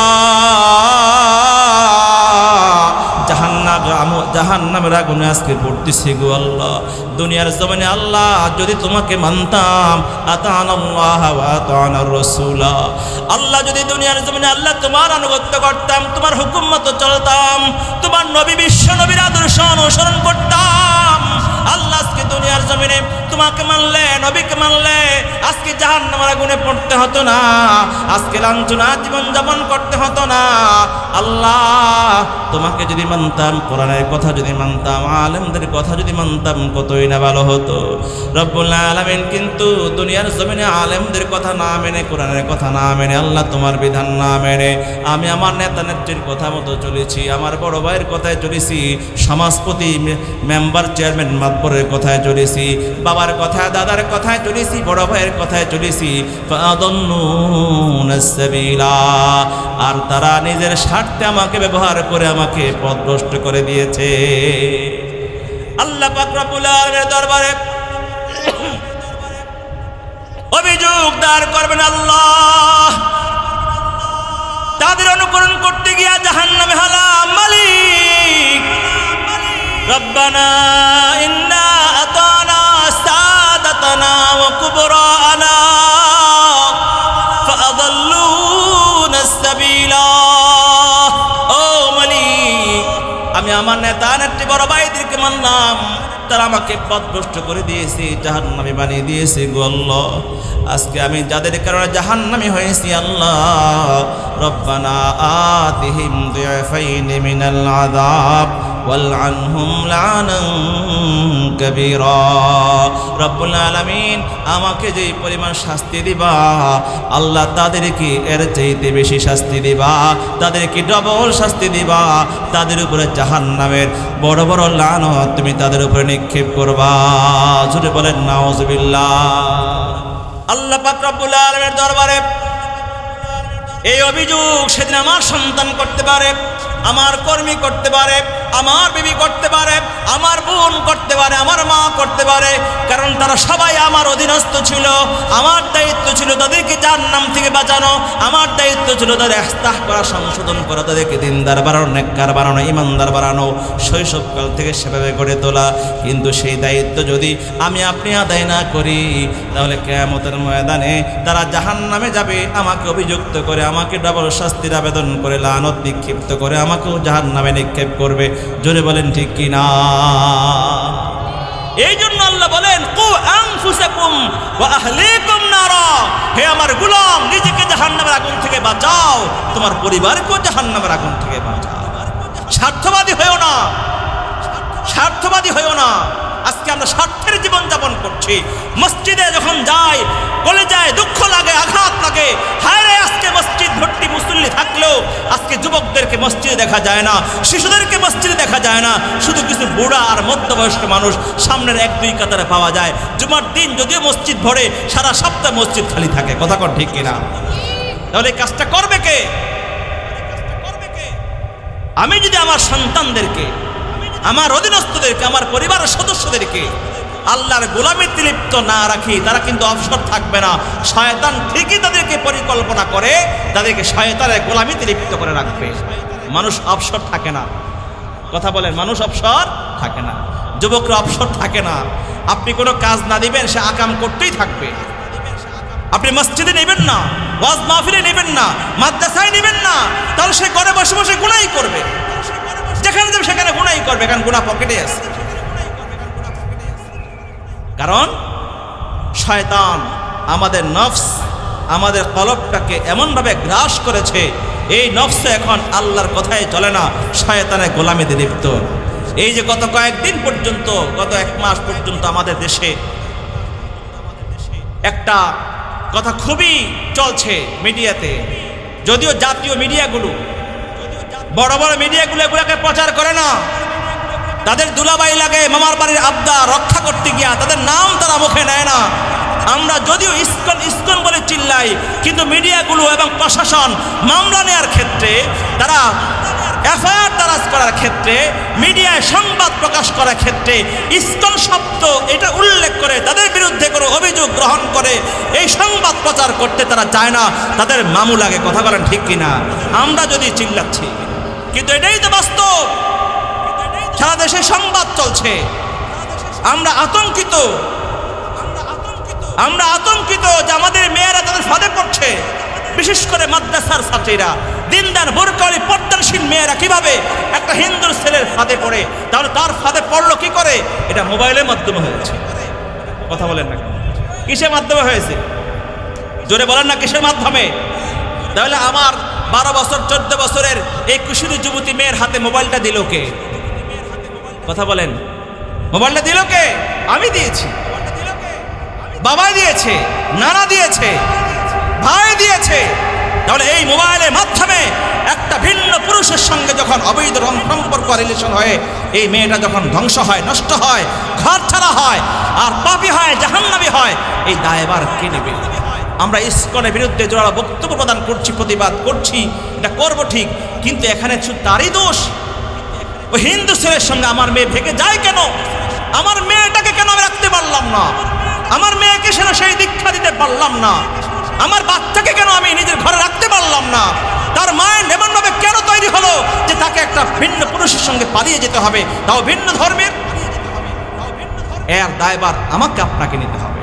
জাহান্নামের আগুনে আজকে পড়তেছি গো আল্লাহ, দুনিয়ার জমিনে আল্লাহ যদি তোমাকে মানতাম, আতা'নাল্লাহ ওয়া আতা'নার রাসূলা, আল্লাহ যদি দুনিয়ার জমিনে আল্লাহ তোমার আনুগত্য করতাম, তোমার হুকুম মতো চলতাম, তোমার নবী বিশ্ব নবীর আদর্শ অনুসরণ করতাম, আল্লাহ আজকে দুনিয়ার জমিনে তোমাকে মানলে, নবীকে মানলে আজকে জাহান্নামের আগুনে পড়তে হতো না, আজকে লাঞ্ছনা জীবন যাপন করতে হতো না। আল্লাহ তোমাকে যদি মানতাম, কোরআনের কথা যদি মানতাম, আলেমদের কথা যদি মানতাম, কতই না ভালো হতো। রব্বুল আলামিন কিন্তু দুনিয়ার জমিনে আলেমদের কথা না মেনে, কোরআনের কথা না মেনে, আল্লাহ তোমার বিধান না মেনে, আমি আমার নেতা নেত্রীর কথা মতো চলেছি, আমার বড় ভাইয়ের কথায় চলেছি, সমাজপতি মেম্বার চেয়ারম্যান মাতবরের কথায় চলেছি, বাবার কথায় দাদার কথায় চলেছি, বড় ভাইয়ের কথায় চলেছি, ফাদাল্লুনাস সাবিলা, আর তারা নিজের স্বার্থে আমাকে ব্যবহার করে আমাকে পথভ্রষ্ট করে দিয়েছে। আল্লাহ পাক রব্বুল আলামিনের দরবারে অভিযোগ দায়ের করবেন, আল্লাহ তাদের অনুকরণ করতে গিয়া জাহান্নামে হালাম, মালিক রব্বানা ইন্না আতানা সাদাতানা ওয়া কুবরানা ফাআদাল্লুনাস সাবিলা। ও মালিক, আমি আমার নেতা নেত্রী বড় ভাইদেরকে মানলাম, তারা আমাকে পথভ্রষ্ট করে দিয়েছে, জাহান্নামী বানিয়ে দিয়েছে গো আল্লাহ। আজকে আমি যাদের কারণে জাহান্নামী হয়েছি, আল্লাহ রব্বানা আতিহিম দু'ফাইনি মিনাল আযাব ওয়ালআনহুম লা'নান কাবীরা। রব্বুল আলামিন আমাকে যে পরিমাণ শাস্তি দিবা আল্লাহ, তাদেরকে এর চাইতে বেশি শাস্তি দিবা, তাদেরকে ডবল শাস্তি দিবা, তাদের উপরে জাহান্নামের বড় বড় লানত তুমি তাদের উপরে নিক্ষেপ করবা। জোরে বলেন নাউজুবিল্লাহ। আল্লাহ পাক রব্বুল আলামিনের দরবারে এই অভিযোগ সেদিন আমার সন্তান করতে পারে, আমার কর্মী করতে পারে, আমার বিবি করতে পারে, আমার বোন করতে পারে, আমার মা করতে পারে, কারণ তারা সবাই আমার অধীনস্থ ছিল। আমার দায়িত্ব ছিল তাদেরকে জাহান্নাম থেকে বাঁচানো, আমার দায়িত্ব ছিল তাদের ইসলাহ করা, সংশোধন করা, তাদেরকে দিনদার বানানো, নেককার বানানো, ইমানদার বানানো, শৈশবকাল থেকে সেভাবে গড়ে তোলা। কিন্তু সেই দায়িত্ব যদি আমি আপনি আদায় না করি, তাহলে কিয়ামতের ময়দানে তারা জাহান্নামে যাবে, আমাকে অভিযুক্ত করে, আমাকে ডাবল শাস্তির আবেদন করে, লানত নিক্ষিপ্ত করে আমাকেও জাহান্নামে নিক্ষেপ করবে। জোরে বলেন ঠিক কি না? এই জন্য আল্লাহ বলেন, কু আনফুসাকুম ওয়া আহলিকুম নারা, হে আমার গোলাম, নিজেকে জাহান্নামের আগুন থেকে বাঁচাও, তোমার পরিবারকেও জাহান্নামের আগুন থেকে বাঁচাও। স্বার্থবাদী হয়েও না, স্বার্থবাদী হয়েও না। আজকে আমরা স্বার্থের জীবন যাপন করছি। মসজিদে যখন যাই, কলেজায় দুঃখ লাগে, আঘাত লাগে, হায় রে আজকে মসজিদ ভর্তি মুসল্লি থাকলেও আজকে যুবকদেরকে মসজিদে দেখা যায় না, শিশুদেরকে মসজিদে দেখা যায় না, শুধু কিছু বুড়া আর মধ্যবয়স্ক মানুষ সামনের 1-2 কাতারে পাওয়া যায়। জুমার দিন যদিও মসজিদ ভরে, সারা সপ্তাহ মসজিদ খালি থাকে। কথা কন ঠিক কিনা? তাহলে এই কাজটা করবে কে? আমি যদি আমার সন্তানদেরকে, আমার অধীনস্থদেরকে, আমার পরিবারের সদস্যদেরকে আল্লাহর গোলামিতে লিপ্ত না রাখি, তারা কিন্তু অবসর থাকবে না। শয়তান ঠিকই তাদেরকে পরিকল্পনা করে তাদেরকে শয়তানের গোলামিতে লিপ্ত করে রাখবে। মানুষ অবসর থাকে না। কথা বলেন, মানুষ অবসর থাকে না, যুবকরা অবসর থাকে না। আপনি কোনো কাজ না দিবেন, সে আকাম করতেই থাকবে। আপনি মসজিদে নেবেন না, ওয়াজ মাহফিলে নেবেন না, মাদ্রাসায় নেবেন না, তাহলে সে ঘরে বসে বসে গুনাহই করবে। যেখানে যাবে সেখানে গুনাহই করবে, কারণ গুনাহ পকেটে আছে। কারণ শয়তান আমাদের নফস, আমাদের কলবটাকে এমনভাবে গ্রাস করেছে, এই নফস এখন আল্লাহর কথায় চলে না, শয়তানের গোলামিতে লিপ্ত। এই যে গত কয়েকদিন পর্যন্ত, গত 1 মাস পর্যন্ত আমাদের দেশে একটা কথা খুবই চলছে মিডিয়াতে, যদিও জাতীয় মিডিয়াগুলো, বড় বড় মিডিয়াগুলো এগুলোকে প্রচার করে না। তাদের দুলাবাই লাগে মামার বাড়ির আবদা রক্ষা করতে গিয়া তাদের নাম তারা মুখে নেয় না। আমরা যদিও ইসকন ইসকন বলে চিল্লাই, কিন্তু মিডিয়াগুলো এবং প্রশাসন মামলা নেওয়ার ক্ষেত্রে, তারা এফআইআর দারাজ করার ক্ষেত্রে, মিডিয়ায় সংবাদ প্রকাশ করার ক্ষেত্রে ইসকন শব্দ এটা উল্লেখ করে তাদের বিরুদ্ধে কোনো অভিযোগ গ্রহণ করে এই সংবাদ প্রচার করতে তারা চায় না। তাদের মামু লাগে। কথা বলেন ঠিক কিনা? আমরা যদি চিল্লাচ্ছি, কিন্তু এটাই তো বাস্তব। সারা দেশে সংবাদ চলছে, আমরা আতঙ্কিত যে আমাদের মেয়েরা তাদের ফাঁদে পড়ছে। বিশেষ করে মাদ্রাসার ছাত্রীরা, দিনদার বোরকাওয়ালি পর্দানশীল মেয়েরা কিভাবে একটা হিন্দুর ছেলের ফাঁদে পড়ে, তাহলে তার ফাঁদে পড়লো কি করে? এটা মোবাইলের মাধ্যমে হয়েছে। কথা বলেন না, কিসের মাধ্যমে হয়েছে? জোরে বলেন না, কিসের মাধ্যমে? তাহলে আমার 12 বছর 14 বছরের এই কিশোরী যুবতী মেয়ের হাতে মোবাইলটা দিল কে? কথা বলেন, মোবাইলটা দিল কে? আমি দিয়েছি, বাবাই দিয়েছে, নানা দিয়েছে, ভাই দিয়েছে। তাহলে এই মোবাইলের মাধ্যমে একটা ভিন্ন পুরুষের সঙ্গে যখন অবৈধ সম্পর্ক রিলেশন হয়ে এই মেয়েটা যখন ধ্বংস হয়, নষ্ট হয়, ঘর ছাড়া হয়, আর পাপী হয়, জাহান্নামী হয়, এই দায়ভার কে নেবে? আমরা ইসকনের বিরুদ্ধে জোরালো বক্তব্য প্রদান করছি, প্রতিবাদ করছি, এটা করবো ঠিক, কিন্তু এখানে শুধু তারই দোষ। ওই হিন্দু ছেলের সঙ্গে আমার মেয়ে ভেগে যায় কেন? আমার মেয়েটাকে কেন আমি রাখতে পারলাম না? আমার মেয়েকে সেন সেই দীক্ষা দিতে পারলাম না? আমার বাচ্চাকে কেন আমি নিজের ঘরে রাখতে পারলাম না? তার মায়ের এমনভাবে কেন তৈরি হলো যে তাকে একটা ভিন্ন পুরুষের সঙ্গে পালিয়ে যেতে হবে, তাও ভিন্ন ধর্মের? এর দায়ভার আমাকে আপনাকে নিতে হবে,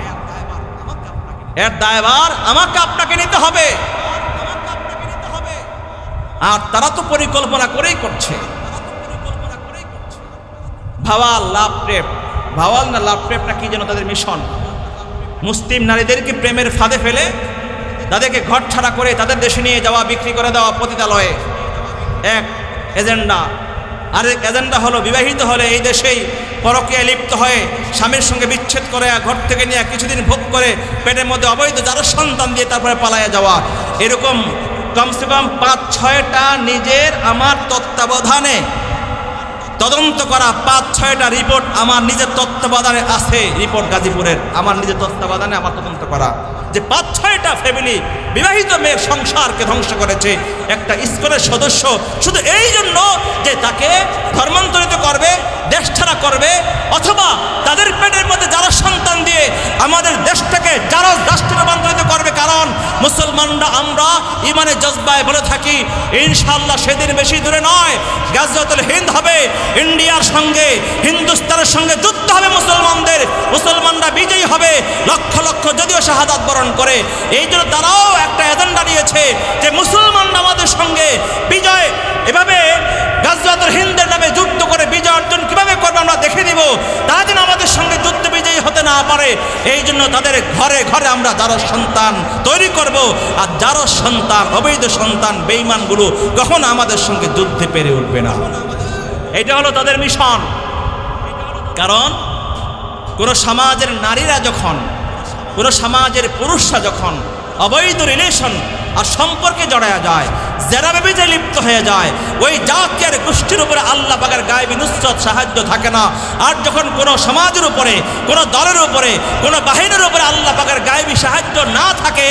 এর দায়ভার আমাকে আপনাকে নিতে হবে। আর তারা তো পরিকল্পনা করেই করছে। ভাওয়াল, লাভ রেপ, ভাওয়াল না লাভ রেপটা কি যেন তাদের মিশন। মুসলিম নারীদেরকে প্রেমের ফাঁদে ফেলে তাদেরকে ঘর ছাড়া করে তাদের দেশে নিয়ে যাওয়া, বিক্রি করে দেওয়া পতিতালয়ে এক এজেন্ডা। আরেক এজেন্ডা হলো বিবাহিত হলে এই দেশেই পরকীয়ায় লিপ্ত হয়ে স্বামীর সঙ্গে বিচ্ছেদ করে ঘর থেকে নিয়ে কিছুদিন ভোগ করে পেটের মধ্যে অবৈধ যারা সন্তান দিয়ে তারপরে পালায়ে যাওয়া। এরকম কমসে কম 5-6টা নিজের আমার তত্ত্বাবধানে তদন্ত করা 5-6টা রিপোর্ট আমার নিজের তত্ত্বাবধানে আছে। রিপোর্ট গাজীপুরের আমার নিজের তত্ত্বাবধানে আমার তদন্ত করা, যে 5-6টা ফ্যামিলি বিবাহিত মেয়ের সংসারকে ধ্বংস করেছে একটা ইসকনের সদস্য, শুধু এই জন্য যে তাকে ধর্মান্তরিত করবে, দেশ ছাড়া করবে, অথবা তাদের পেটের মধ্যে যারা সন্তান দিয়ে আমাদের দেশটাকে যারা রাষ্ট্রে রূপান্তরিত করবে। কারণ মুসলমানরা আমরা ইমানের জজবায় বলে থাকি, ইনশাআল্লাহ সেদিন বেশি দূরে নয়, গাজওয়াতুল হিন্দ হবে, ইন্ডিয়ার সঙ্গে হিন্দুস্তানের সঙ্গে যুদ্ধ হবে মুসলমানদের, মুসলমানরা বিজয়ী হবে, লক্ষ লক্ষ যদিও শাহাদাত বরণ করে। এই জন্য তারাও একটা এজেন্ডা নিয়েছে যে মুসলমানরা আমাদের সঙ্গে বিজয়, এভাবে গাজওয়াতুল হিন্দের নামে যুদ্ধ করে বিজয় অর্জন কিভাবে করবে আমরা দেখে দিব। তারা যেন আমাদের সঙ্গে যুদ্ধ বিজয়ী হতে না পারে, এই জন্য তাদের ঘরে ঘরে আমরা যারা সন্তান তৈরি করব, আর যারা সন্তান অবৈধ সন্তান বেঈমানগুলো কখনো আমাদের সঙ্গে যুদ্ধে পেরে উঠবে না। এটা হলো তাদের মিশন। কারণ কোনো সমাজের নারীরা যখন, কোনো সমাজের পুরুষরা যখন অবৈধ রিলেশন আর সম্পর্কে জড়ায়া যায়, যারা বিজয় লিপ্ত হয়ে যায়, ওই জাতি আর গোষ্ঠীর উপরে আল্লাহ পাকের গায়েবী নুসরত সাহায্য থাকে না। আর যখন কোনো সমাজের উপরে, কোনো দলের উপরে, কোনো বাহিনীর উপরে আল্লাহ পাকের গায়েবী সাহায্য না থাকে,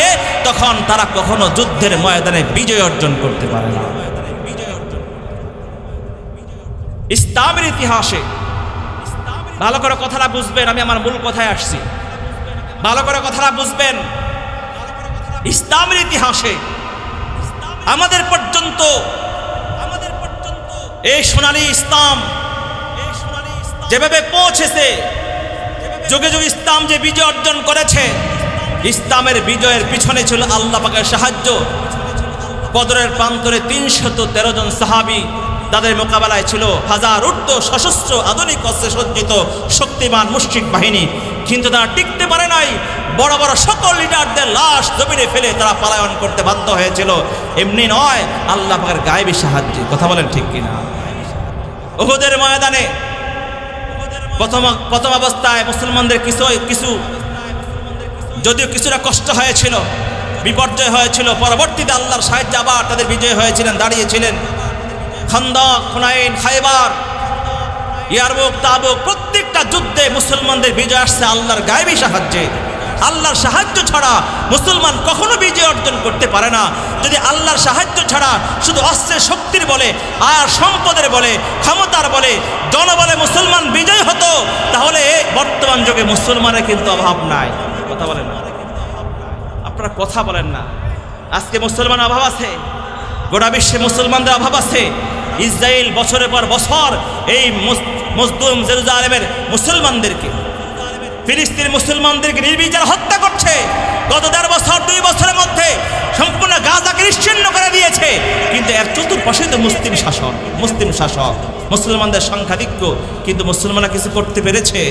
তখন তারা কখনো যুদ্ধের ময়দানে বিজয় অর্জন করতে পারে না। ইসলামের ইতিহাসে ভালো করে কথাটা বুঝবেন, আমি আমার মূল কথায় আসছি, ভালো করে কথাটা বুঝবেন। ইসলামের ইতিহাসে আমাদের পর্যন্ত এই সোনালী ইসলাম যেভাবে পৌঁছেছে, যুগে যুগে ইসলাম যে বিজয় অর্জন করেছে, ইসলামের বিজয়ের পিছনে ছিল আল্লাহ পাকের সাহায্য। বদরের প্রান্তরে 313 জন সাহাবী, তাদের মোকাবেলায় ছিল হাজার ঊর্ধ্ব সশস্ত্র আধুনিক অস্ত্রে সজ্জিত শক্তিমান মুশরিক বাহিনী, কিন্তু তারা টিকতে পারে নাই। বড় বড় সকল লিডারদের লাশ জমিনে ফেলে তারা পলায়ন করতে বাধ্য হয়েছিল। এমনি নয়, আল্লাহ পাকের গায়েবী সাহায্যে। কথা বলেন ঠিক কিনা? উহুদের ময়দানে প্রথম অবস্থায় মুসলমানদের কিছু যদিও কিছুটা কষ্ট হয়েছিল, বিপর্যয় হয়েছিল, পরবর্তীতে আল্লাহর সাহায্যে আবার তাদের বিজয় হয়েছিলেন, দাঁড়িয়েছিলেন। খান্দক, হুনাইন, খায়বার, ইয়ারমুক, তাবুক প্রত্যেকটা যুদ্ধে মুসলমানদের বিজয় আসছে আল্লাহর গায়েবী সাহায্যে। আল্লাহর সাহায্য ছাড়া মুসলমান কখনো বিজয় অর্জন করতে পারে না। যদি আল্লাহর সাহায্য ছাড়া শুধু অস্ত্রের শক্তির বলে আর সম্পদের বলে ক্ষমতার বলে জনবলে মুসলমান বিজয় হতো, তাহলে বর্তমান যুগে মুসলমানের কিন্তু অভাব নাই। কথা বলেন না, আপনারা কথা বলেন না। আজকে মুসলমান অভাব আছে, গোটা বিশ্বে মুসলমানদের অভাব আছে। ইসরায়েল বছরের পর বছর এই মজলুম জেরুজালেমের মুসলমানদেরকে, ফিলিস্তিন মুসলমানদেরকে নির্বিচার হত্যা করছে। গত 1.5 বছর 2 বছরের মধ্যে সম্পূর্ণ গাজাকে নিশ্চিহ্ন করে দিয়েছে। কিন্তু এর চতুর্পাশে তো মুসলিম শাসক, মুসলমানদের সংখ্যাধিক্য, কিন্তু মুসলমানরা কিছু করতে পেরেছে?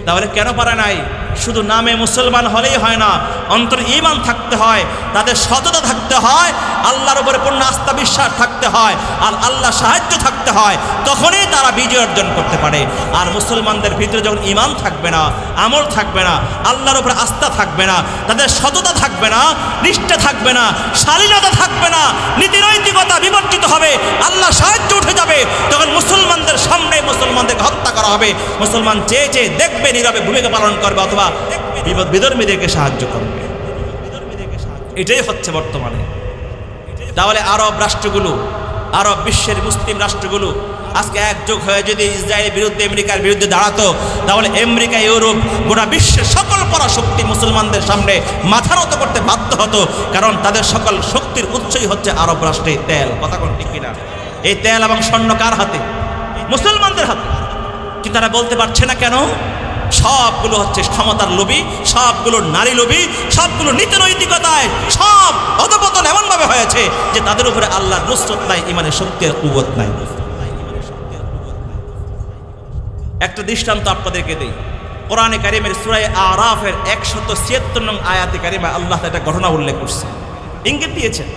তাহলে কেন পারে নাই? শুধু নামে মুসলমান হলেই হয় না, অন্তরে ঈমান থাকতে হয়, তাদের সততা থাকতে হয়, আল্লাহর উপরে পূর্ণ আস্থা বিশ্বাস থাকতে হয়, আর আল্লাহ সাহায্য থাকতে হয়, তখনই তারা বিজয় অর্জন করতে পারে। আর মুসলমানদের ভিতরে যখন ঈমান থাকবে না, আমল থাকবে না, আল্লাহর উপরে আস্থা থাকবে না, তাদের সততা থাকবে না, নিষ্ঠা থাকবে না, শালীনতা থাকবে না, নীতিনৈতিকতা বিবর্জিত হবে, আল্লাহ সাহায্য উঠে যাবে, তখন মুসলমানদের সামনে মুসলমানদেরকে হত্যা করা হবে। মুসলমান চেয়ে চেয়ে দেখবে, নীরবে ভূমিকা পালন করবে, অথবা বিধর্মীদেরকে সাহায্য করবে। এটাই হচ্ছে বর্তমানে। তাহলে আরব রাষ্ট্রগুলো, আরব বিশ্বের মুসলিম রাষ্ট্রগুলো আজকে একযোগ হয়ে যদি ইসরায়েলের বিরুদ্ধে, আমেরিকার বিরুদ্ধে দাঁড়াতো, তাহলে আমেরিকা, ইউরোপ, গোটা বিশ্বের সকল পরাশক্তি মুসলমানদের সামনে মাথা নত করতে বাধ্য হতো। কারণ তাদের সকল শক্তির উৎসই হচ্ছে আরব রাষ্ট্রে তেল। কথা কোন ঠিক কিনা? এই তেল এবং স্বর্ণ কার হাতে? মুসলমানদের হাতে। কি তারা বলতে পারছে না কেন? সবগুলো হচ্ছে ক্ষমতার লোভী, সবগুলো নারী লোভী, সবগুলো নীতিনৈতিকতায় সব অধপতন এমনভাবে হয়েছে যে তাদের উপরে আল্লাহর নুসরত নাই, ইমানের শক্তি আর কুওয়াত নাই। একটা দৃষ্টান্ত আপনাদেরকে দেই। কোরআনে কারিমের সূরা আরাফের 176 নং আয়াতে কারিমা আল্লাহ একটা ঘটনা উল্লেখ করছে, ইঙ্গিত দিয়েছেন।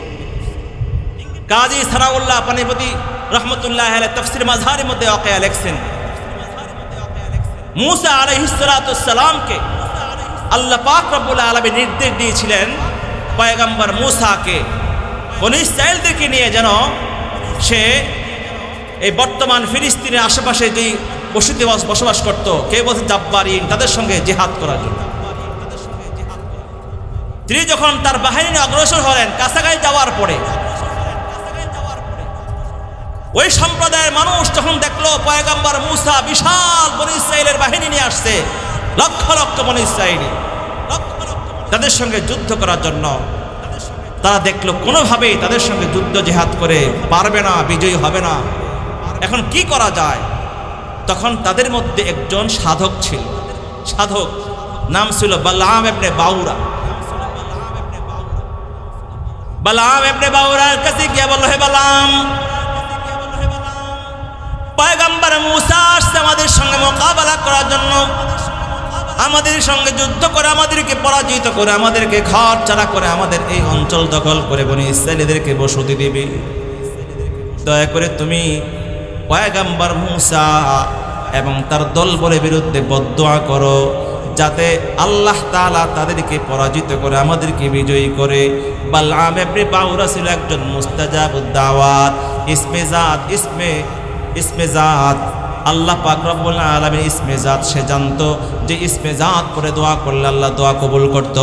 কাজী সানাউল্লাহ পানিপতি রহমতুল্লাহ আলাইহি তাফসীর মাযহারের মধ্যে ওয়াকিয়া লিখছেন, মুসা আলাইহিস সালাতু সালামকে আল্লাহ পাক রব্বুল আলামিন নির্দেশ দিয়েছিলেন পয়গম্বর মুসাকে বনী ইসরাঈলদেরকে নিয়ে যেন সে এই বর্তমান ফিলিস্তিনের আশেপাশে যে বসতি বসবাস করত, কেউ বলছে জাব্বারিন, তাদের সঙ্গে জিহাদ করার জন্য। তিনি যখন তার বাহিনী নিয়ে অগ্রসর হলেন, কাছাকাছি যাওয়ার পরে ওই সম্প্রদায়ের মানুষ যখন দেখলো পয়গম্বর মুসা বিশাল বনী ইসরাঈলের বাহিনী নিয়ে আসছে, লক্ষ লক্ষ বনী ইসরাঈলী, তাদের সঙ্গে যুদ্ধ করার জন্য, তারা দেখলো কোনোভাবেই তাদের সঙ্গে যুদ্ধ জিহাদ করে পারবে না, বিজয়ী হবে না। এখন কি করা যায়? তখন তাদের মধ্যে একজন সাধক ছিল, সাধক নাম ছিল বালাম ইবনে বাউরা। বালাম ইবনে বাউরার কাছে গিয়ে বলল, হে বালাম, পয়গম্বর মুসা আসছে আমাদের সঙ্গে মোকাবেলা করার জন্য, আমাদের সঙ্গে যুদ্ধ করে আমাদেরকে পরাজিত করে, আমাদেরকে ঘর ছাড়া করে, আমাদের এই অঞ্চল দখল করে বনী ইসরাঈলীদেরকে বসতি দিবে। দয়া করে তুমি পয়গম্বর মুসা এবং তার দলবলের বিরুদ্ধে বদদুয়া করো, যাতে আল্লাহ তাআলা তাদেরকে পরাজিত করে আমাদেরকে বিজয়ী করে। বালাম ইবনে বাউরা ছিল একজন মুস্তাজাবুদ দাওয়াত, ইসমে জাত আল্লাহ পাক রব্বুল আলামিন ইসমে জাত সে জানতো যে ইসমে জাত পরে দোয়া করলে আল্লাহ দোয়া কবুল করত।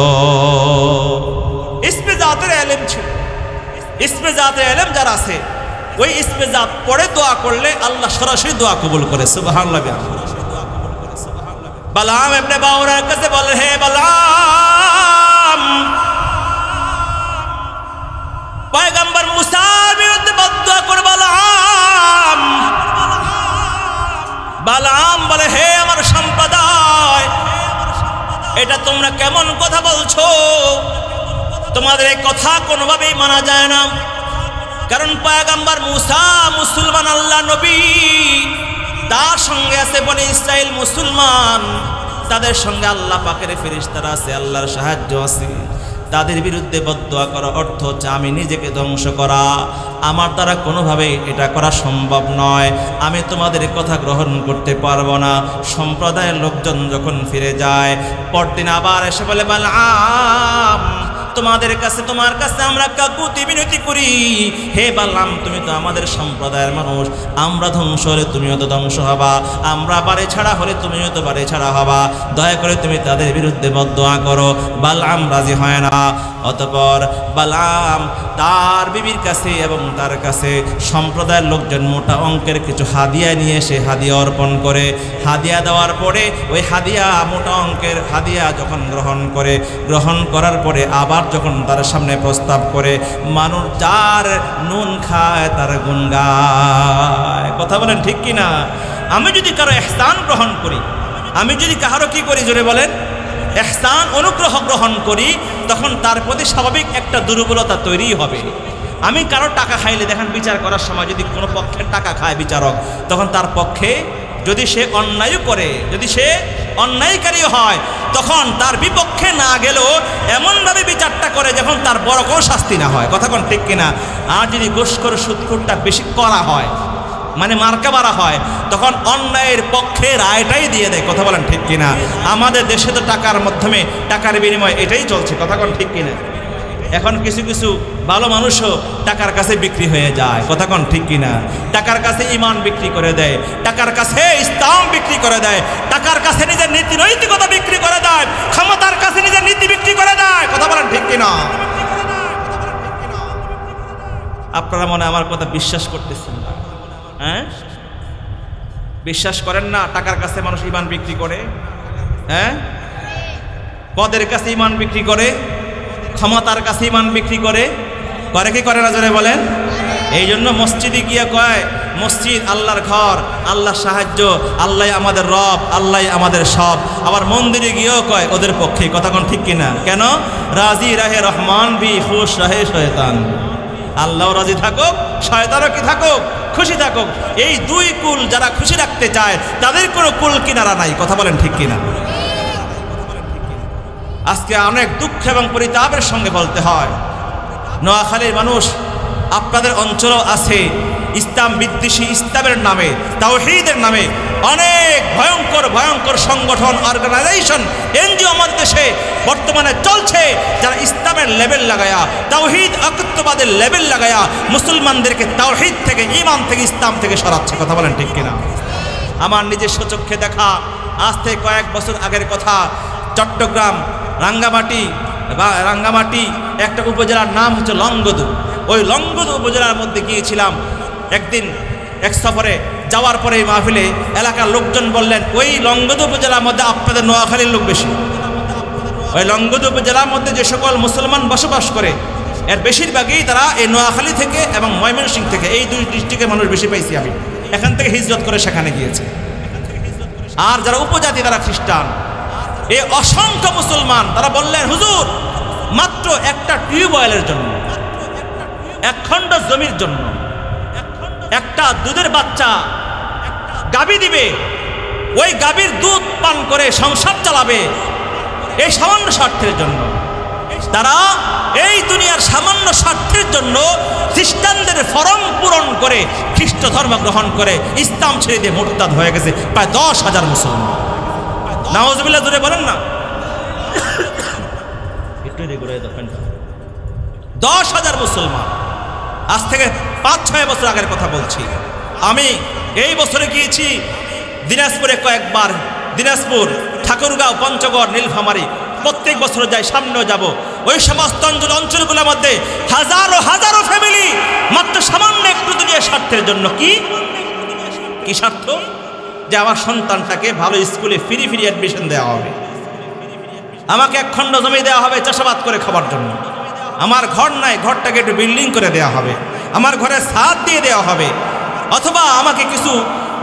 ইসমে জাতের ইলম ছিল, ইসমে জাতের ইলম যার আছে, ওই ইসমে জাত পরে দোয়া করলে আল্লাহ সরাসরি দোয়া কবুল করে। সুবহানাল্লাহ। বালাম ইবনে বাউরার কাছে বলে, হে বালাম, পয়গম্বর মুসার বিরুদ্ধে বদদুয়া করে। বালাম বলে, হে আমার সম্প্রদায়, এটা তোমরা কেমন কথা বলছো? তোমাদের এই কথা কোনোভাবেই মানা যায় না। কারণ পয়গম্বর মুসা মুসলমান, আল্লাহ নবী, তার সঙ্গে আছে বনি ইসরাইল মুসলমান, তাদের সঙ্গে আল্লাহ পাকের ফেরেশতারা আছে, আল্লাহর সাহায্য আছে। তাদের বিরুদ্ধে বদদুয়া করা অর্থ হচ্ছে আমি নিজেকে ধ্বংস করা। আমার দ্বারা কোনোভাবেই এটা করা সম্ভব নয়। আমি তোমাদের কথা গ্রহণ করতে পারবো না। সম্প্রদায়ের লোকজন যখন ফিরে যায়, পরদিন আবার এসে বলে বালআম, তোমার কাছে আমরা কাকুতি বিনতি করি, হে বালআম, তুমি তো আমাদের সম্প্রদায়ের মানুষ, আমরা ধ্বংস হলে তুমিও তো ধ্বংস হবা, আমরা বাড়ি ছাড়া হলে তুমিও তো বাড়ি ছাড়া হবা, দয়া করে তুমি তাদের বিরুদ্ধে বদদুয়া করো। বালআম রাজি হয় না। অতঃপর বালআম তার বিবির কাছে এবং তার কাছে সম্প্রদায়ের লোকজন মোটা অঙ্কের কিছু হাদিয়া নিয়ে এসে হাদিয়া অর্পণ করে। হাদিয়া দেওয়ার পরে ওই হাদিয়া, মোটা অঙ্কের হাদিয়া যখন গ্রহণ করার পরে আবার যখন তার সামনে প্রস্তাব করে, মানুষ যার নুন খায় তার গুণ গায়। কথা বলেন ঠিক কিনা? আমি যদি কারো ইহসান গ্রহণ করি, আমি যদি কারো কি করি, জোরে বলেন, ইহসান অনুগ্রহ গ্রহণ করি, তখন তার প্রতি স্বাভাবিক একটা দুর্বলতা তৈরি হবে। আমি কারো টাকা খাইলে দেখেন, বিচার করার সময় যদি কোনো পক্ষের টাকা খায় বিচারক, তখন তার পক্ষে যদি সে অন্যায় করে, যদি সে অন্যায়কারী হয়, তখন তার বিপক্ষে না গেলেও এমনভাবে বিচারটা করে যখন তার বড় কোনো শাস্তি না হয়। কথা কোন ঠিক কিনা? আর যদি ঘুষখোর সুদখোরটা বেশি করা হয়, মানে মার্কা মারা হয়, তখন অন্যায়ের পক্ষে রায়টাই দিয়ে দেয়। কথা বলেন ঠিক কিনা? আমাদের দেশে তো টাকার মাধ্যমে, টাকার বিনিময়ে এটাই চলছে। কথা কোন ঠিক কিনা? এখন কিছু কিছু ভালো মানুষও টাকার কাছে বিক্রি হয়ে যায়। কথা কোন ঠিক কিনা? টাকার কাছে ইমান বিক্রি করে দেয়, টাকার কাছে ইসলাম বিক্রি করে দেয়, টাকার কাছে নিজের নীতি নৈতিকতা বিক্রি করে দেয়, ক্ষমতার কাছে নিজের নীতি বিক্রি করে দেয়। কথা বলেন ঠিক কিনা? আপনারা মনে আমার কথা বিশ্বাস করতেছেন না? হ্যাঁ, বিশ্বাস করেন না? টাকার কাছে মানুষ ইমান বিক্রি করে, হ্যাঁ, পদের কাছে ইমান বিক্রি করে, ক্ষমতার কাছে ইমান বিক্রি করে কি করে না, জোরে বলেন? এই জন্য মসজিদে গিয়ে কয়, মসজিদ আল্লাহর ঘর, আল্লাহর সাহায্য, আল্লাহ আমাদের রব, আল্লাহ আমাদের সব। আবার মন্দিরে গিয়েও কয় ওদের পক্ষে। কথা কোন ঠিক কিনা? কেন? রাজি রাহে রহমান ভি খুশ রাহে শয়তান। আল্লাহ রাজি থাকুক, শয়তানও কি থাকুক, খুশি থাকুক। এই দুই কুল যারা খুশি রাখতে চায় তাদের কোনো কুল কিনারা নাই। কথা বলেন ঠিক কিনা? আজকে অনেক দুঃখ এবং পরিতাপের সঙ্গে বলতে হয়, নোয়াখালীর মানুষ, আপনাদের অঞ্চলও আছে ইসলাম বিদ্বেষী, ইসলামের নামে, তাওহীদের নামে অনেক ভয়ঙ্কর ভয়ঙ্কর সংগঠন, অর্গানাইজেশন, এনজিও আমাদের দেশে বর্তমানে চলছে, যারা ইসলামের লেবেল লাগায়া, তাওহীদ একত্ববাদের লেবেল লাগায়া মুসলমানদেরকে তাওহীদ থেকে, ঈমান থেকে, ইসলাম থেকে সরাচ্ছে। কথা বলেন ঠিক কিনা? আমার নিজস্ব চোখে দেখা, আজ থেকে কয়েক বছর আগের কথা, চট্টগ্রাম রাঙ্গামাটি একটা উপজেলার নাম হচ্ছে লংগদু। ওই লংগদু উপজেলার মধ্যে গিয়েছিলাম একদিন এক সফরে। যাওয়ার পরে এই মাহফিলে এলাকার লোকজন বললেন, ওই লংগদু উপজেলার মধ্যে আপনাদের নোয়াখালীর লোক বেশি। ওই লংগদু উপজেলার মধ্যে যে সকল মুসলমান বসবাস করে, এর বেশিরভাগই তারা এই নোয়াখালী থেকে এবং ময়মনসিংহ থেকে, এই দুই ডিস্ট্রিক্টের মানুষ বেশি পাইছি আমি। এখান থেকে হিজরত করে সেখানে গিয়েছে। আর যারা উপজাতি তারা খ্রিস্টান। এই অসংখ্য মুসলমান তারা বললেন, হুজুর, মাত্র একটা টিউবওয়েলের জন্য, এক খণ্ড জমির জন্য একটা দুধের বাচ্চা গাভী দিবে, ওই গাভীর দুধ পান করে সংসার চালাবে, এই সামান্য স্বার্থের জন্য তারা এই দুনিয়ার সামান্য স্বার্থের জন্য খ্রিস্টানদের ফরম পূরণ করে খ্রিস্ট ধর্ম গ্রহণ করে ইসলাম ছেড়ে দিয়ে মুরতাদ হয়ে গেছে প্রায় 10,000 মুসলমান। নাউজুবিল্লাহ, জোরে বলেন না। 10,000 মুসলমান। আজ থেকে 5-6 বছর আগের কথা বলছি। আমি এই বছরে গিয়েছি দিনাজপুরে কয়েকবার, দিনাজপুর, ঠাকুরগাঁও, পঞ্চগড়, নীলফামারী, প্রত্যেক বছর যাই, সামনেও যাব। ওই সমস্ত অঞ্চলগুলোর মধ্যে হাজারো হাজারো ফ্যামিলি মাত্র সামান্য একটু দুনিয়ার স্বার্থের জন্য। কি স্বার্থ? যে আমার সন্তানটাকে ভালো স্কুলে ফ্রি অ্যাডমিশন দেওয়া হবে, আমাকে এক খণ্ড জমি দেওয়া হবে চাষাবাদ করে খাবার জন্য, আমার ঘর নাই, ঘরটাকে একটু বিল্ডিং করে দেওয়া হবে, আমার ঘরে ছাদ দিয়ে দেওয়া হবে, অথবা আমাকে কিছু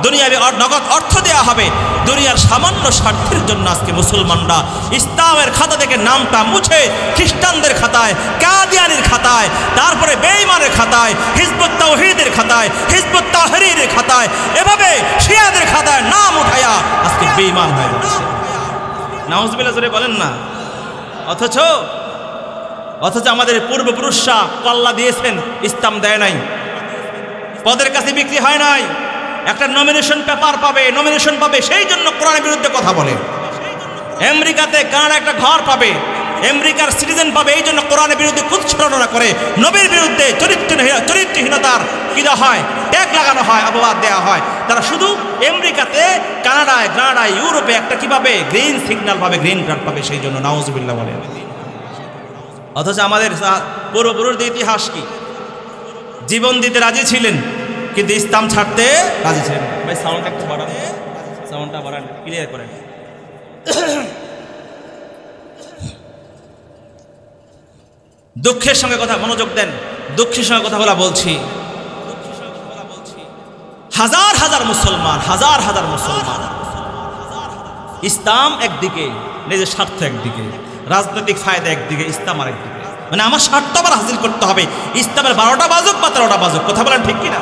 দুনিয়াবি নগদ অর্থ দেওয়া হবে। দুনিয়ার সামান্য স্বার্থের জন্য আজকে মুসলমানরা ইসলামের খাতা থেকে নামটা মুছে খ্রিস্টানদের খাতায়, কাদিয়ানির খাতায়, তারপরে বেঈমানের খাতায়, হিজবুত তাওহীদের খাতায়, হিজবুত তাহরীরের খাতায়, এভাবে শিয়াদের খাতায় নাম উঠায়া আজকে বেঈমান হয়ে যাচ্ছে। নাউজুবিল্লাহ জোরে বলেন না। অথচ আমাদের পূর্বপুরুষরা কল্লা দিয়েছেন, ইসলাম দেয় নাই। পদের কাছে বিক্রি হয় নাই, একটা নমিনেশন পেপার পাবে, নমিনেশন পাবে, সেই জন্য কোরআনের বিরুদ্ধে কথা বলে। আমেরিকাতে কানাডা একটা ঘর পাবে, আমেরিকার সিটিজেন পাবে, এই জন্য কোরআনের বিরুদ্ধে কুৎসরণা করে, নবীর বিরুদ্ধে চরিত্রহীনতার কি দেওয়া হয়, ট্যাগ লাগানো হয়, অপবাদ দেওয়া হয়। তারা শুধু আমেরিকাতে, কানাডায়, ইউরোপে একটা কিভাবে গ্রিন সিগন্যাল পাবে, গ্রিন কার্ড পাবে, সেই জন্য নাউজুবিল্লাহ বলে। অথচ আমাদের পূর্বপুরুষদের ইতিহাস কি? জীবন দিতে রাজি ছিলেন, কিন্তু ইসলাম ছাড়তে রাজি ছিলেন। ভাই সাউন্ডটা একটু বাড়ান, সাউন্ডটা বাড়ান, ক্লিয়ার করেন। দুঃখের সঙ্গে কথা, মনোযোগ দেন, দুঃখের সঙ্গে কথা বলা বলছি। হাজার হাজার মুসলমান, হাজার হাজার মুসলমান, ইসলাম একদিকে, নিজের স্বার্থ একদিকে, রাজনৈতিক ফায়দা একদিকে, ইসলাম আর একদিকে। মানে আমার স্বার্থ আবার হাসিল করতে হবে, ইসলামের 12টা বাজুক বা 13টা বাজুক, কথা বলেন ঠিক কিনা?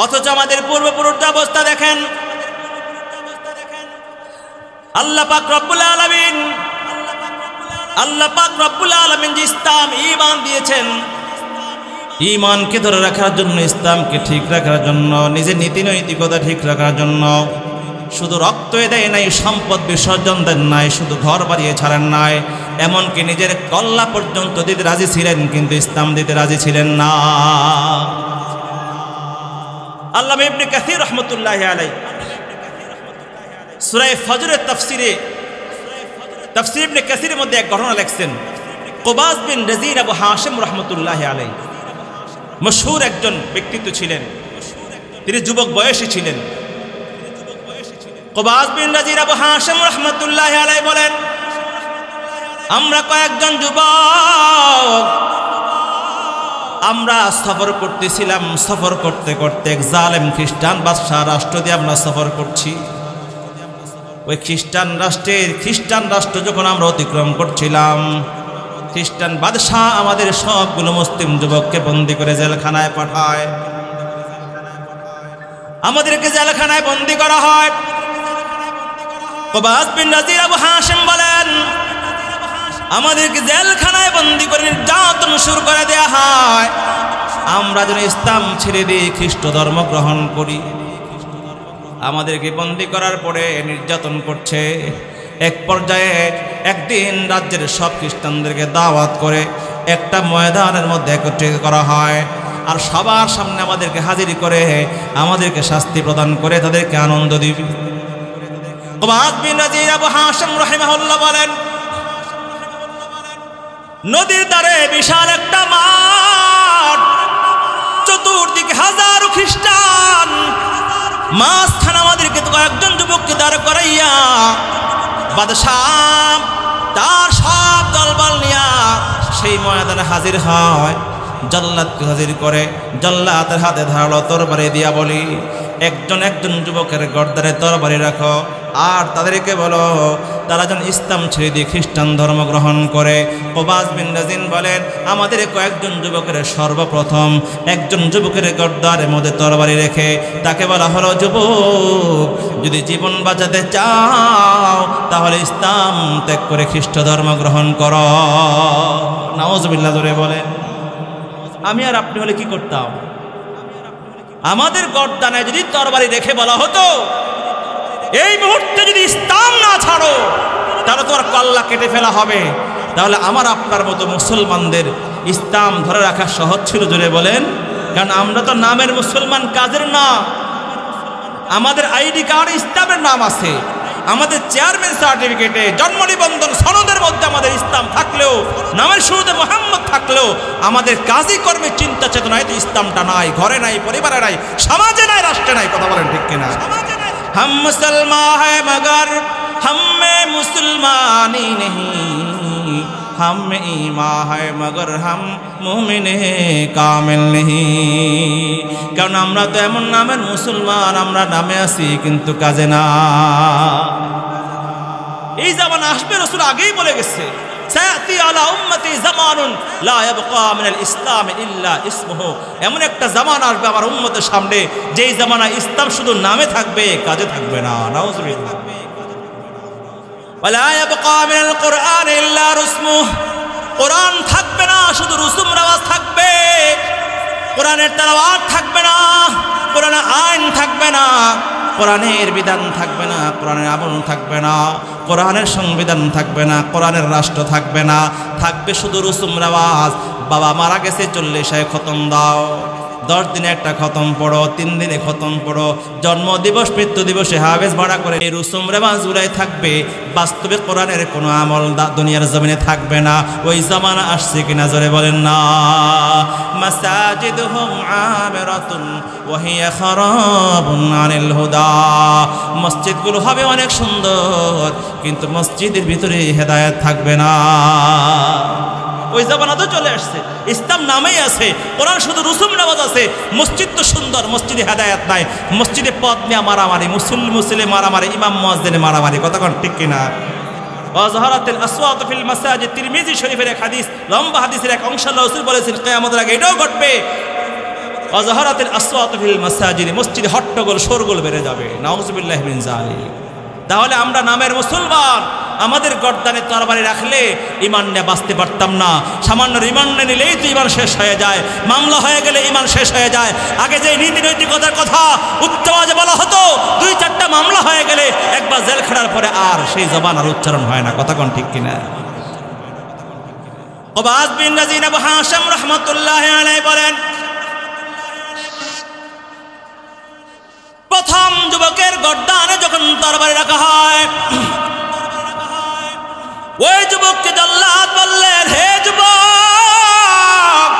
অথচ আমাদের পূর্বপুরুষদের অবস্থা দেখেন। আল্লাহ পাক রব্বুল আলামিন যে ইসলাম ঈমান দিয়েছেন, ঈমানকে ধরে রাখার জন্য, ইসলামকে ঠিক রাখার জন্য, নিজের নীতি নৈতিকতা ঠিক রাখার জন্য শুধু রক্ত দেয় নাই, সম্পদ বিসর্জন দেন নাই, শুধু ঘর বাড়িয়ে ছাড়েন নাই, এমনকি নিজের কল্লা পর্যন্ত দিতে রাজি ছিলেন, কিন্তু ইসলাম দিতে রাজি ছিলেন না। আল্লামা ইবনে কাসির রাহমাতুল্লাহি আলাইহি সূরা ফজরের তাফসীর ইবনে কাসিরের মধ্যে এক ঘটনা লিখছেন। কুবাস বিন রাজিন আবু হাশিম রাহমাতুল্লাহি আলাইহি মশহুর একজন ব্যক্তিত্ব ছিলেন, তিনি যুবক বয়সী ছিলেন। কুবাস বিন রাজিন আবু হাশিম রাহমাতুল্লাহি আলাইহি বলেন, আমরা কয়েকজন যুবক, আমরা সফর করতেছিলাম, সফর করতে করতে এক জালেম খ্রিস্টান বাদশাহ রাষ্ট্র দিয়ে আমরা সফর করছি। ওই খ্রিস্টান রাষ্ট্র যখন আমরা অতিক্রম করছিলাম, খ্রিস্টান বাদশাহ আমাদের সবগুলো মুসলিম যুবককে বন্দী করে জেলখানায় পাঠায়। আমাদেরকে জেলখানায় বন্দী করা হয়। কুবাস বিন রাজিন আবু হাশিম বলেন, আমাদেরকে জেলখানায় বন্দী করে নির্যাতন শুরু করে দেয়া হয়। আমরা যেন ইসলাম ছেড়ে দিয়ে খ্রিস্ট ধর্ম গ্রহণ করি। আমাদেরকে বন্দী করার পরে নির্যাতন করছে। এক পর্যায়ে একদিন রাজ্যের সব খ্রিস্টানদেরকে দাওয়াত করে একটা ময়দানের মধ্যে একত্রিত করা হয়, আর সবার সামনে আমাদেরকে হাজির করে আমাদেরকে শাস্তি প্রদান করে তাদেরকে আনন্দ দিবে। কুবাস বিন রাজিন আবু হাশিম রাহিমাহুল্লাহ বলেন, নদীর ধারে বিশাল একটা মাঠ, চতুর্দিকে হাজারো খ্রিস্টান, মাঝখানে আমাদেরকে কয়েকজন যুবককে দাঁড় করাইয়া বাদশাহ তার সব দলবল নিয়া সেই ময়দানে হাজির হয়। জল্লাদকে হাজির করে, জল্লাদের হাতে ধারালো তরবারি দিয়া বলি, একজন যুবকের গর্দানে তরবারি রাখো, আর তাদেরকে বলো তারা যেন ইসলাম ছেড়ে দিয়ে খ্রিস্টান ধর্ম গ্রহণ করে। কুবাস বিন রাজিন বলেন, আমাদের কয়েকজন যুবকের সর্বপ্রথম একজন যুবকের গর্দানের মধ্যে তরবারি রেখে তাকে বলা হলো, যুবক, যদি জীবন বাঁচাতে চাও তাহলে ইসলাম ত্যাগ করে খ্রিস্ট ধর্ম গ্রহণ করো। নাউজুবিল্লাহ জোরে বলেন। আমি আর আপনি হলে কি করতাম? আমাদের গর্দানে যদি তরবারি রেখে বলা হতো, এই মুহূর্তে যদি ইসলাম না ছাড়ো তাহলে তোমার কল্লা কেটে ফেলা হবে, তাহলে আমার আপনার মতো মুসলমানদের ইসলাম ধরে রাখা সহজ ছিল? জোরে বলেন। কারণ আমরা তো নামের মুসলমান, কাজের না। আমাদের আইডি কার্ডে ইসলামের নাম আছে, আমাদের চেয়ারম্যান সার্টিফিকেটে, জন্ম নিবন্ধন সনদের মধ্যে আমাদের ইসলাম থাকলেও, নামের শুরুতে মোহাম্মদ থাকলেও আমাদের কাজী কর্মে চিন্তা চেতনায় তো ইসলামটা নাই, ঘরে নাই, পরিবারে নাই, সমাজে নাই, রাষ্ট্রে নাই। কথা বলেন ঠিক কিনা? हम मुसलमान है मगर हम में मुसलमानी नहीं, हम में ईमान है मगर हम मुमिने कामिल नहीं। কারণ আমরা তো এমন নামের মুসলমান, আমরা নামে আছি কিন্তু কাজে না। এই জামানা আসবে, রাসূল আগেই বলে গেছে, সায়াতি আলা উম্মতি জামানুন লা ইয়াবকা মিনাল ইসলাম ইল্লা ইসমুহু। এমন একটা জামানা আসবে আমার উম্মতের সামনে, যেই জামানা ইসলাম শুধু নামে থাকবে, কাজে থাকবে না। নাউযুবিল্লাহ। ওয়ালা ইয়াবকা মিনাল কুরআন ইল্লা রুসমুহু। কোরআন থাকবে না, শুধু রুসুম রেওয়াজ থাকবে। কোরআনের তেলাওয়াত থাকবে না, কোরআনের আইন থাকবে না, কোরআনের বিধান থাকবে না, কোরআনের আমল থাকবে না, কোরআনের সংবিধান থাকবে না, কোরআনের রাষ্ট্র থাকবে না, থাকবে শুধু রুসুম রেওয়াজ। বাবা মারা গেছে 40 খতম দাও, 10 দিনে একটা খতম পড়ো, 3 দিনে খতম পড়ো, জন্ম দিবস মৃত্যু দিবসে হাফেজ ভাড়া করে এই রুসুম রেওয়াজ উড়াই থাকবে। বাস্তবে কোরআনের কোনো আমল দুনিয়ার জমিনে থাকবে না। ওই জামানা আসছে কিনা জোরে বলেন না। মাসাজিদুহুম আমিরাতুন ওয়া হিয়া খারাবুন আনিল হুদা। মসজিদগুলো হবে অনেক সুন্দর, কিন্তু মসজিদের ভিতরে হেদায়েত থাকবে না। ওই জামানা তো চলে আসছে, ইসলাম নামেই আছে, কোরআন শুধু রুসুম রেওয়াজ আছে। মসজিদ তো সুন্দর, মসজিদে হেদায়েত নাই। মসজিদে পদ নিয়ে মারামারি, মুসলিম মারামারি, ইমাম মুয়াজ্জিনে মারামারি। কতক্ষণ ঠিক কিনা? ওয়াজহারাতিল আসওয়াতু ফিল মাসাজিদ, তিরমিজি শরীফের এক হাদিস, লম্বা হাদিসের এক অংশ আল্লাহ রাসূল বলেছেন কিয়ামতের আগে এটাও ঘটবে। ওয়াজহারাতিল আসওয়াতু ফিল মাসাজিদ, মসজিদে হট্টগোল শোরগোল বেড়ে যাবে। নাউযুবিল্লাহি মিন যালিক। তাহলে আমরা নামের মুসলমান, আমাদের গর্দানে তরবারি রাখলে ঈমান নিয়ে বাঁচতে পারতাম না। সামান্য রিমান্ড নিলেই তো ঈমান শেষ হয়ে যায়, মামলা হয়ে গেলে ঈমান শেষ হয়ে যায়। আগে যে নীতি নৈতিকতার কথা উচ্চ আওয়াজে বলা হতো, 2-4টা মামলা হয়ে গেলে একবার জেল খাটার পরে আর সেই জবান আর উচ্চারণ হয় না। কথা কোন ঠিক কিনা? উবাদ বিন রাজিন আবু হাশিম রাহমাতুল্লাহি আলাইহি বলেন, প্রথম যুবকের গর্দানে যখন তরবারি রাখা হয়, ওই যুবককে জাল্লাদ বললেন, হে যুবক,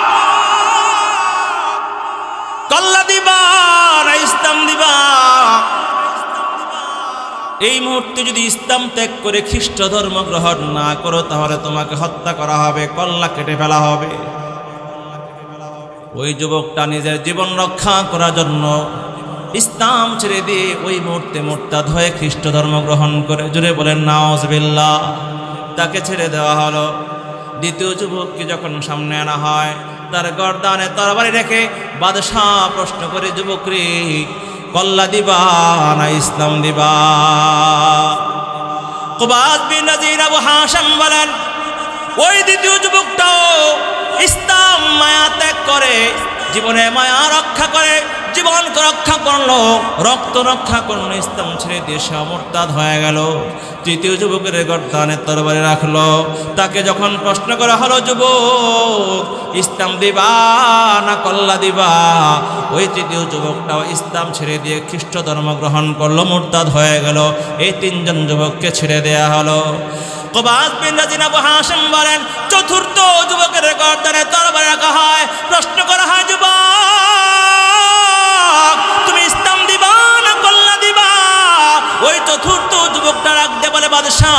কল্লা দিবা না ইসলাম দিবা? এই মুহূর্তে যদি ইসলাম ত্যাগ করে খ্রিস্ট ধর্ম গ্রহণ না করো, তাহলে তোমাকে হত্যা করা হবে, কল্লা কেটে ফেলা হবে। ওই যুবকটা নিজের জীবন রক্ষা করার জন্য ইসলাম ছেড়ে দিয়ে ওই মুহূর্তে মুরতাদ হয়ে খ্রিস্ট ধর্ম গ্রহণ করে। জোরে বলেন নাউযুবিল্লাহ। তাকে ছেড়ে দেওয়া হলো। দ্বিতীয় যুবককে যখন সামনে আনা হয়, তার গর্দানে তরবারি রেখে বাদশাহ প্রশ্ন করে, যুবক রে, কল্লা দিবা না ইসলাম দিবা? উবাদ বিন রাজিন আবু হাশিম বলেন, ওই দ্বিতীয় যুবকটাও ইসলাম মায়া ত্যাগ করে, জীবনে মায়া রক্ষা করে, জীবনকে রক্ষা করলো, রক্ত রক্ষা করলো, ইসলাম ছেড়ে দিয়ে সে মুরতাদ হয়ে গেল। তৃতীয় যুবকের গর্দানে তরবারি রাখলো। তাকে যখন প্রশ্ন করা হলো, যুবক ইসলাম দিবা না কল্লা দিবা? ওই তৃতীয় যুবকটাও ইসলাম ছেড়ে দিয়ে খ্রিস্ট ধর্ম গ্রহণ করলো, মুরতাদ হয়ে গেল। এই 3জন যুবককে ছেড়ে দেয়া হলো। উবাদ বিন রাজিন আবু হাশিম বলেন, চতুর্থ যুবকের গর্দানে তরবারি রাখা হয়। প্রশ্ন করা হয়, যুবক তুমি ইসলাম দিবা না কল্লা দিবা? ওই চতুর্থ যুবকটা রাখতে বলে, বাদশাহ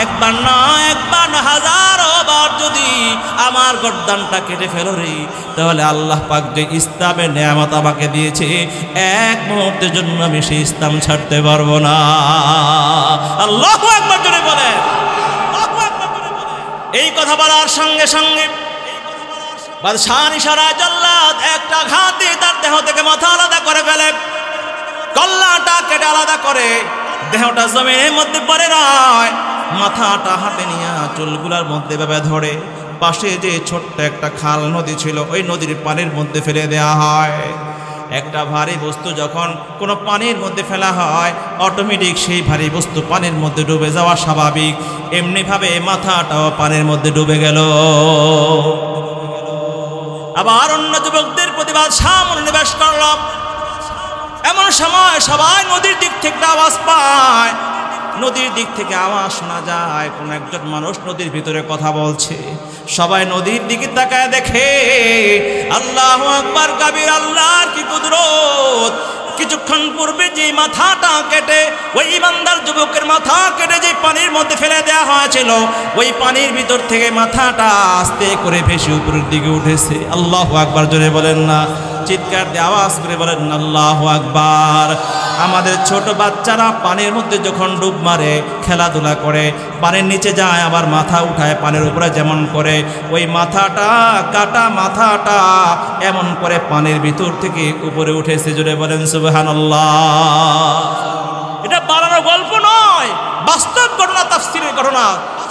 একবার না, একবার না, হাজারো বার যদি আমার গর্দানটা কেটে ফেলো রে, তাহলে আল্লাহ পাক যে ইসলামের নেয়ামত আমাকে দিয়েছে, এক মুহূর্তের জন্য আমি সেই ইসলাম ছাড়তে পারবো না। আল্লাহু আকবার জোরে বলেন। এই কথা বলার সঙ্গে সঙ্গে বাদশাহ ইশারায় জাল্লাদ একটা ঘাতে তার দেহ থেকে মাথা আলাদা করে ফেলে, কল্লাটা কেটে আলাদা করে। দেহটা জমিনের মধ্যে পড়ে নয়, মাথাটা হাতে নিয়ে চুলগুলার মধ্যে ভাবে ধরে পাশে যে ছোট্ট একটা খাল নদী ছিল, ওই নদীর পানির মধ্যে ফেলে দেওয়া হয়। একটা ভারী বস্তু যখন কোনো পানির মধ্যে ফেলা হয়, অটোমেটিক সেই ভারী বস্তু পানির মধ্যে ডুবে যাওয়া স্বাভাবিক। এমনিভাবে মাথাটাও পানির মধ্যে ডুবে গেল। আবার অন্য যুবকদের প্রতিবাদ সামনে নিবেশ করল। এমন সময় সবাই নদীর দিক থেকে আওয়াজ পায়। নদীর দিক থেকে আওয়াজ শোনা যায়, কোন একজন মানুষ নদীর ভিতরে কথা বলছে। সবাই নদীর দিকে তাকায় দেখে, আল্লাহু আকবার কাবীর, আল্লাহর কি কুদরত! কিছুক্ষণ পূর্বে যে মাথাটা কেটে, ওই ইমানদার যুবকের মাথা কেটে যে পানির মধ্যে ফেলে দেওয়া হয়েছিল, ওই পানির ভিতর থেকে মাথাটা আস্তে করে ভেসে উপরের দিকে উঠেছে। আল্লাহু আকবার, জোরে বলেন না, চিৎকার দিয়ে আওয়াজ করে বলেন আল্লাহু আকবার। আমাদের ছোট বাচ্চারা পানির মধ্যে যখন ডুব মারে, খেলাধুলা করে, পানির নিচে যায়, আবার মাথা উঠায় পানির উপরে যেমন করে, ওই মাথাটা, কাটা মাথাটা এমন করে পানির ভিতর থেকে উপরে উঠেছে। জোরে বলেন সুবহানাল্লাহ। এটা বানানো গল্প নয়, বাস্তব ঘটনা, তাফসীরের ঘটনা।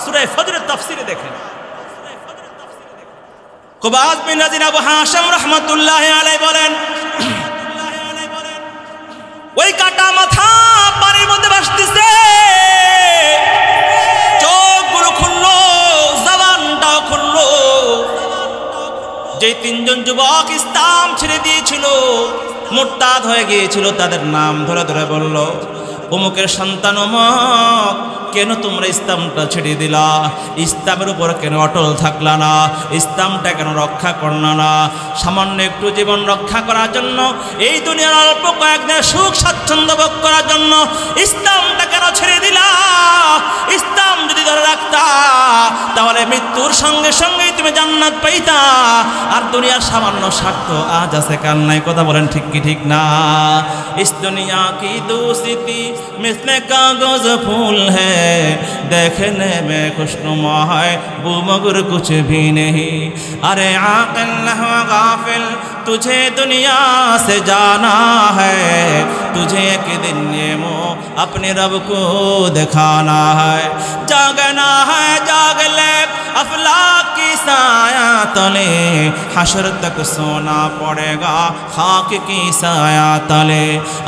সূরা ফজরের তাফসীরে দেখেন, কুবাজ বিন নাজির আবু হাশিম রাহমাতুল্লাহি আলাইহি বলেন, ওই কাটা মাথা পানির মধ্যে ভাসতেছে, চোখগুলো খুললো, জবানটাও খুললো। যে তিনজন যুবক ইসলাম ছেড়ে দিয়েছিল, মুরতাদ হয়ে গিয়েছিল, তাদের নাম ধরে ধরে বলল, অমুকের সন্তান অমুক, কেন তোমরা ইসলামটা ছেড়ে দিলা? ইসলামের উপর কেন অটল থাকলা না? ইসলামটা কেন রক্ষা করলা না? সামান্য একটু জীবন রক্ষা করার জন্য, এই দুনিয়ার অল্প কয়েকদিন সুখ স্বাচ্ছন্দ্য ভোগ করার জন্য ইসলামটা কেন ছেড়ে দিলা? ইসলাম যদি ধরে রাখতা, তাহলে মৃত্যুর সঙ্গে সঙ্গেই তুমি জান্নাত পাইতা। আর দুনিয়ার সামান্য স্বার্থ আজ আছে, কাল নাই। কথা বলেন ঠিক কি ঠিক না? ইস দুনিয়া কি দোস্তি মিসলে কাগজ ফুল है, देखने में खुशनुमा है वो मगर कुछ भी नहीं। अरे आकिल हो गाफिल, तुझे दुनिया से जाना है, तुझे एक दिन ये मुँह अपने रब को दिखाना है। जागना है जाग ले अफलाक की साया तले, हशर तक सोना पड़ेगा खाक की साया तले।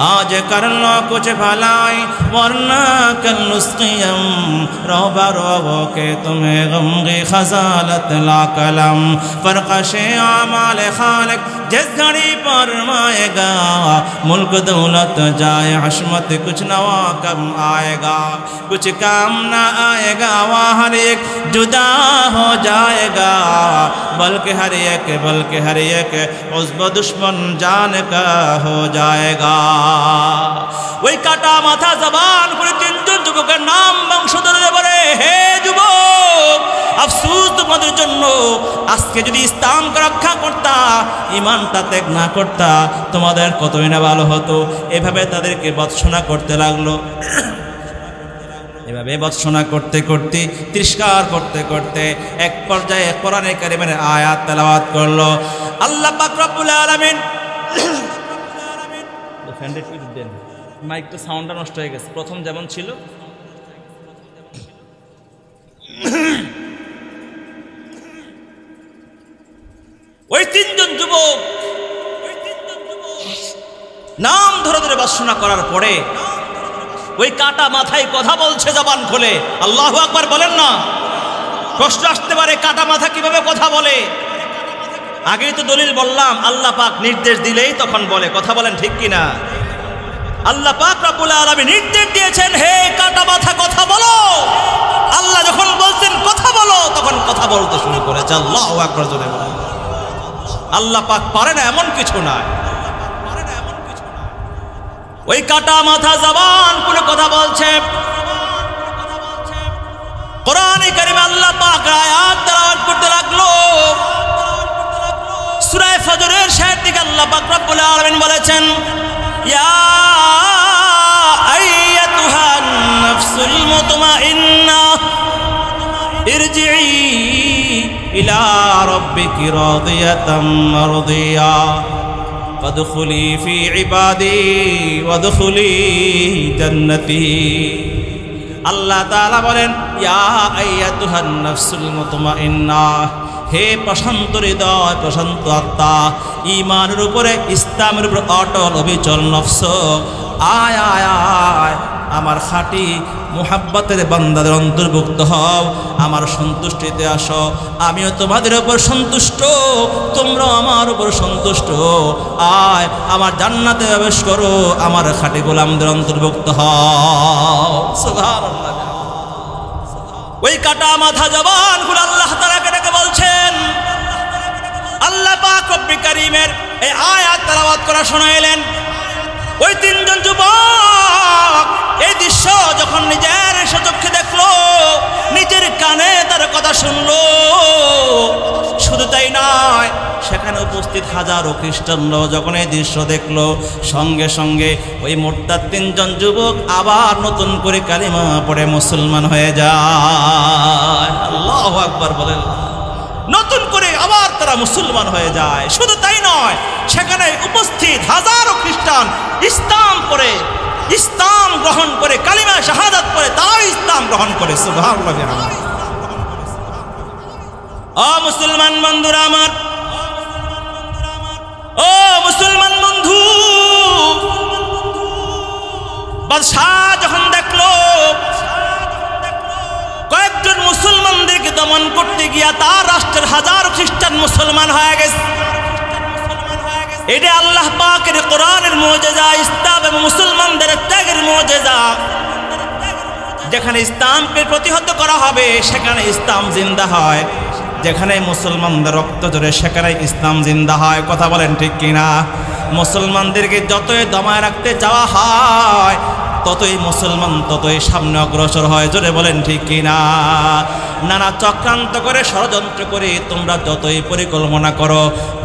आज कर लो कुछ भलाई वरना कल नुस्क़ियम, रोबा रोबो के तुम्हें गम की खजालत ला कलम। फरकशे आमाल खालिक जिस घड़ी पर आएगा, मुल्क दौलत जाए हशमत कुछ नवा कम आएगा। कुछ काम ना आएगा वहाँ हर एक जुदा हो जाएगा, बल्कि हर एक उज़्ब दुश्मन जान का हो जाएगा। ওই কাটা মাথা জবান করে তিনজন যুবকের নাম বংশধর বলে, হে যুবক, আফসোস তোমাদের জন্য, আজকে যদি ইসলামকে রক্ষা করতা, ইমানটা ত্যাগ না করতা, তোমাদের কতই না ভালো হতো। এভাবে তাদেরকে বৎসনা করতে লাগলো। এভাবে বৎসনা করতে করতে, তিরস্কার করতে করতে এক পর্যায়ে কোরআনে কারিমের আয়াত তেলাওয়াত করলো। আল্লাহ পাক রব্বুল আলামিন, মাইকটা সাউন্ডটা নষ্ট হয়ে গেছে, প্রথম যেমন ছিল। ওই তিনজন যুবক নাম ধরে ধরে বর্ণনা করার পরে ওই কাটা মাথায় কথা বলছে জবান খুলে। আল্লাহু আকবার বলেন না? প্রশ্ন আসতে পারে, কাটা মাথা কিভাবে কথা বলে? আগেই তো দলিল বললাম, আল্লাহ পাক নির্দেশ দিলেই তখন বলে। কথা বলেন ঠিক কিনা? আল্লাহ পাক রব্বুল আলামিন নির্দেশ দিয়েছেন, হে কাটা মাথা কথা বলো। আল্লাহ যখন বলছেন কথা বলো, তখন কথা বলতে শুরু করেছে। আল্লাহু আকবার জোরে বলেন। আল্লাহ পাক পারে না এমন কিছু নাই। ওই কাটা মাথা জবান খুলে কথা বলছে। কোরআনে কারিমে আল্লাহ পাক আয়াত তেলাওয়াত করতে লাগলো। সূরা ফজরের শেষের দিকে আল্লাহ পাক রব্বুল আলামিন বলেছেন, ইয়া আইয়াতুহান নাফসুল মুতমাইন্না ইরজিই ইলা রাব্বিকি রাদিয়াতাম মারদিয়া ফাদখুলি ফি ইবাদি ওয়াদখুলি জান্নতি। আল্লাহ তাআলা বলেন, ইয়া আইয়াতুহান নাফসুল মুতমাইন্না, হে প্রশান্ত হৃদয়, প্রশান্ত আত্মা, ঈমানের উপরে, ইসলামের উপরে অটল অবিচল নফস, আয় আয় আয় আমার খাঁটি মুহাব্বতের বান্দাদের অন্তর্ভুক্ত হও, আমার সন্তুষ্টিতে আসো। আমিও তোমাদের উপর সন্তুষ্ট, তোমরা আমার উপর সন্তুষ্ট। আয় আমার জান্নাতে প্রবেশ করো, আমার খাঁটি গোলামদের অন্তর্ভুক্ত হও। সুবহানাল্লাহ। ওই কাটা মাথা জবান খুলে আল্লাহ তাআলাকে ডেকে বলছেন। আল্লাহ পাক রব্বুল কারীমের এই আয়াত তেলাওয়াত করা শোনাইলেন। ওই তিনজন যুবক এই দৃশ্য যখন নিজের চোখে দেখলো, কথা শুনলো। শুধু তাই নয়, সেখানে উপস্থিত হাজারো খ্রিস্টানরাও যখন এই দৃশ্য দেখলো, সঙ্গে সঙ্গে ওই মোরতাদ তিনজন যুবক আবার নতুন করে কালিমা পড়ে মুসলমান হয়ে যায়। আল্লাহু আকবার বলেন। নতুন করে আবার তারা মুসলমান হয়ে যায়। শুধু তাই নয়, সেখানে উপস্থিত হাজারো খ্রিস্টান ইসলাম গ্রহণ করে কালিমা শাহাদাত পড়ে তারাও ইসলাম গ্রহণ করে। সুবহানাল্লাহ। ও মুসলমান বন্ধুরা আমার, ও মুসলমান বন্ধু, বাদশাহ যখন দেখলো কয়েকজন মুসলমানদেরকে দমন করতে গিয়া তার রাষ্ট্রের হাজার খ্রিস্টান মুসলমান হয়ে গেছে, এটা আল্লাহ পাকের কোরআনের মুজিজা, ইসলাম এবং মুসলমানদের ত্যাগের মুজিজা। যেখানে ইসলামকে প্রতিহত করা হবে সেখানে ইসলাম জিন্দা হয়, যেখানে মুসলমানদের রক্ত ঝরে সেখানে ইসলাম জিন্দা হয়। কথা বলেন ঠিক কিনা? মুসলমানদেরকে যতই দমায় রাখতে চাওয়া হয় ততই মুসলমান ততই সামনে অগ্রসর হয়। জোরে বলেন ঠিক কিনা? নানা চক্রান্ত করে ষড়যন্ত্র করে তোমরা যতই পরিকল্পনা করো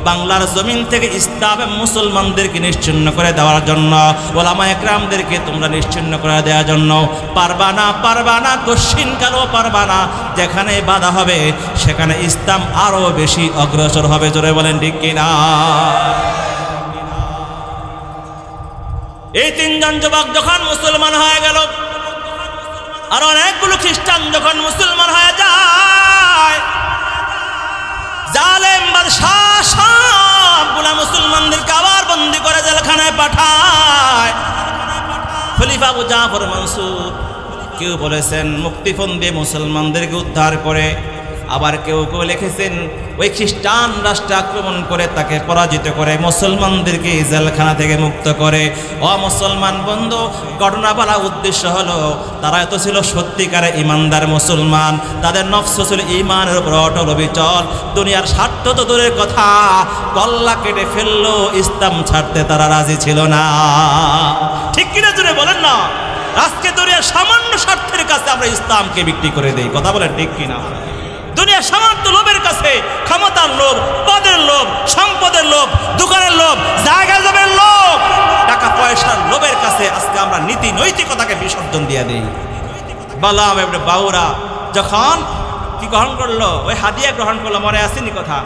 বাংলার জমিন থেকে ইসলাম এবং মুসলমানদেরকে নিশ্চিহ্ন করে দেওয়ার জন্য, ওলামায়ে কেরামদেরকে তোমরা নিশ্চিহ্ন করে দেওয়ার জন্য পারবা না, কশিনকালও পারবা না। যেখানে বাধা হবে সেখানে ইসলাম আরো বেশি অগ্রসর হবে। জোরে বলেন ঠিক কিনা? এই তিনজন যুবক যখন মুসলমান হয়ে গেল, আর অনেকগুলো খ্রিস্টান যখন মুসলমান হয়ে যায়, জালেম বাদশাহ সবগুলা মুসলমানদেরকে আবার বন্দি করে জেলখানায় পাঠায়। খলিফা আবু জাফর মানসুর কেউ বলেছেন মুক্তিপণ দিয়ে মুসলমানদেরকে উদ্ধার করে, আবার কেউ কেউ লিখেছেন ওই খ্রিস্টান রাষ্ট্র আক্রমণ করে তাকে পরাজিত করে মুসলমানদেরকে জেলখানা থেকে মুক্ত করে। ও মুসলমান বন্ধু, ঘটনা বলা উদ্দেশ্য হলো তারা এত ছিল সত্যিকারে ইমানদার মুসলমান, তাদের নফস ছিল ইমানের উপর অটল অবিচল। দুনিয়ার স্বার্থ তো দূরের কথা, গল্লা কেটে ফেললো, ইসলাম ছাড়তে তারা রাজি ছিল না। ঠিক কিনা জুড়ে বলেন না? আজকে দুনিয়ার সামান্য স্বার্থের কাছে আমরা ইসলামকে বিক্রি করে দেই। কথা বলেন ঠিক কিনা? দুনিয়া সামান্য লোভের কাছে, ক্ষমতার লোভ, পদের লোভ, সম্পদের লোভ, দোকানের লোভ, জায়গা জমির লোভ, টাকা পয়সার লোভের কাছে আজকে আমরা নীতি নৈতিকতাকে বিসর্জন দিয়ে দিই। বালাম ইবনে বাউরা যখন কি গ্রহণ করলো, ওই হাদিয়া গ্রহণ করলো, মনে আসেনি কথা?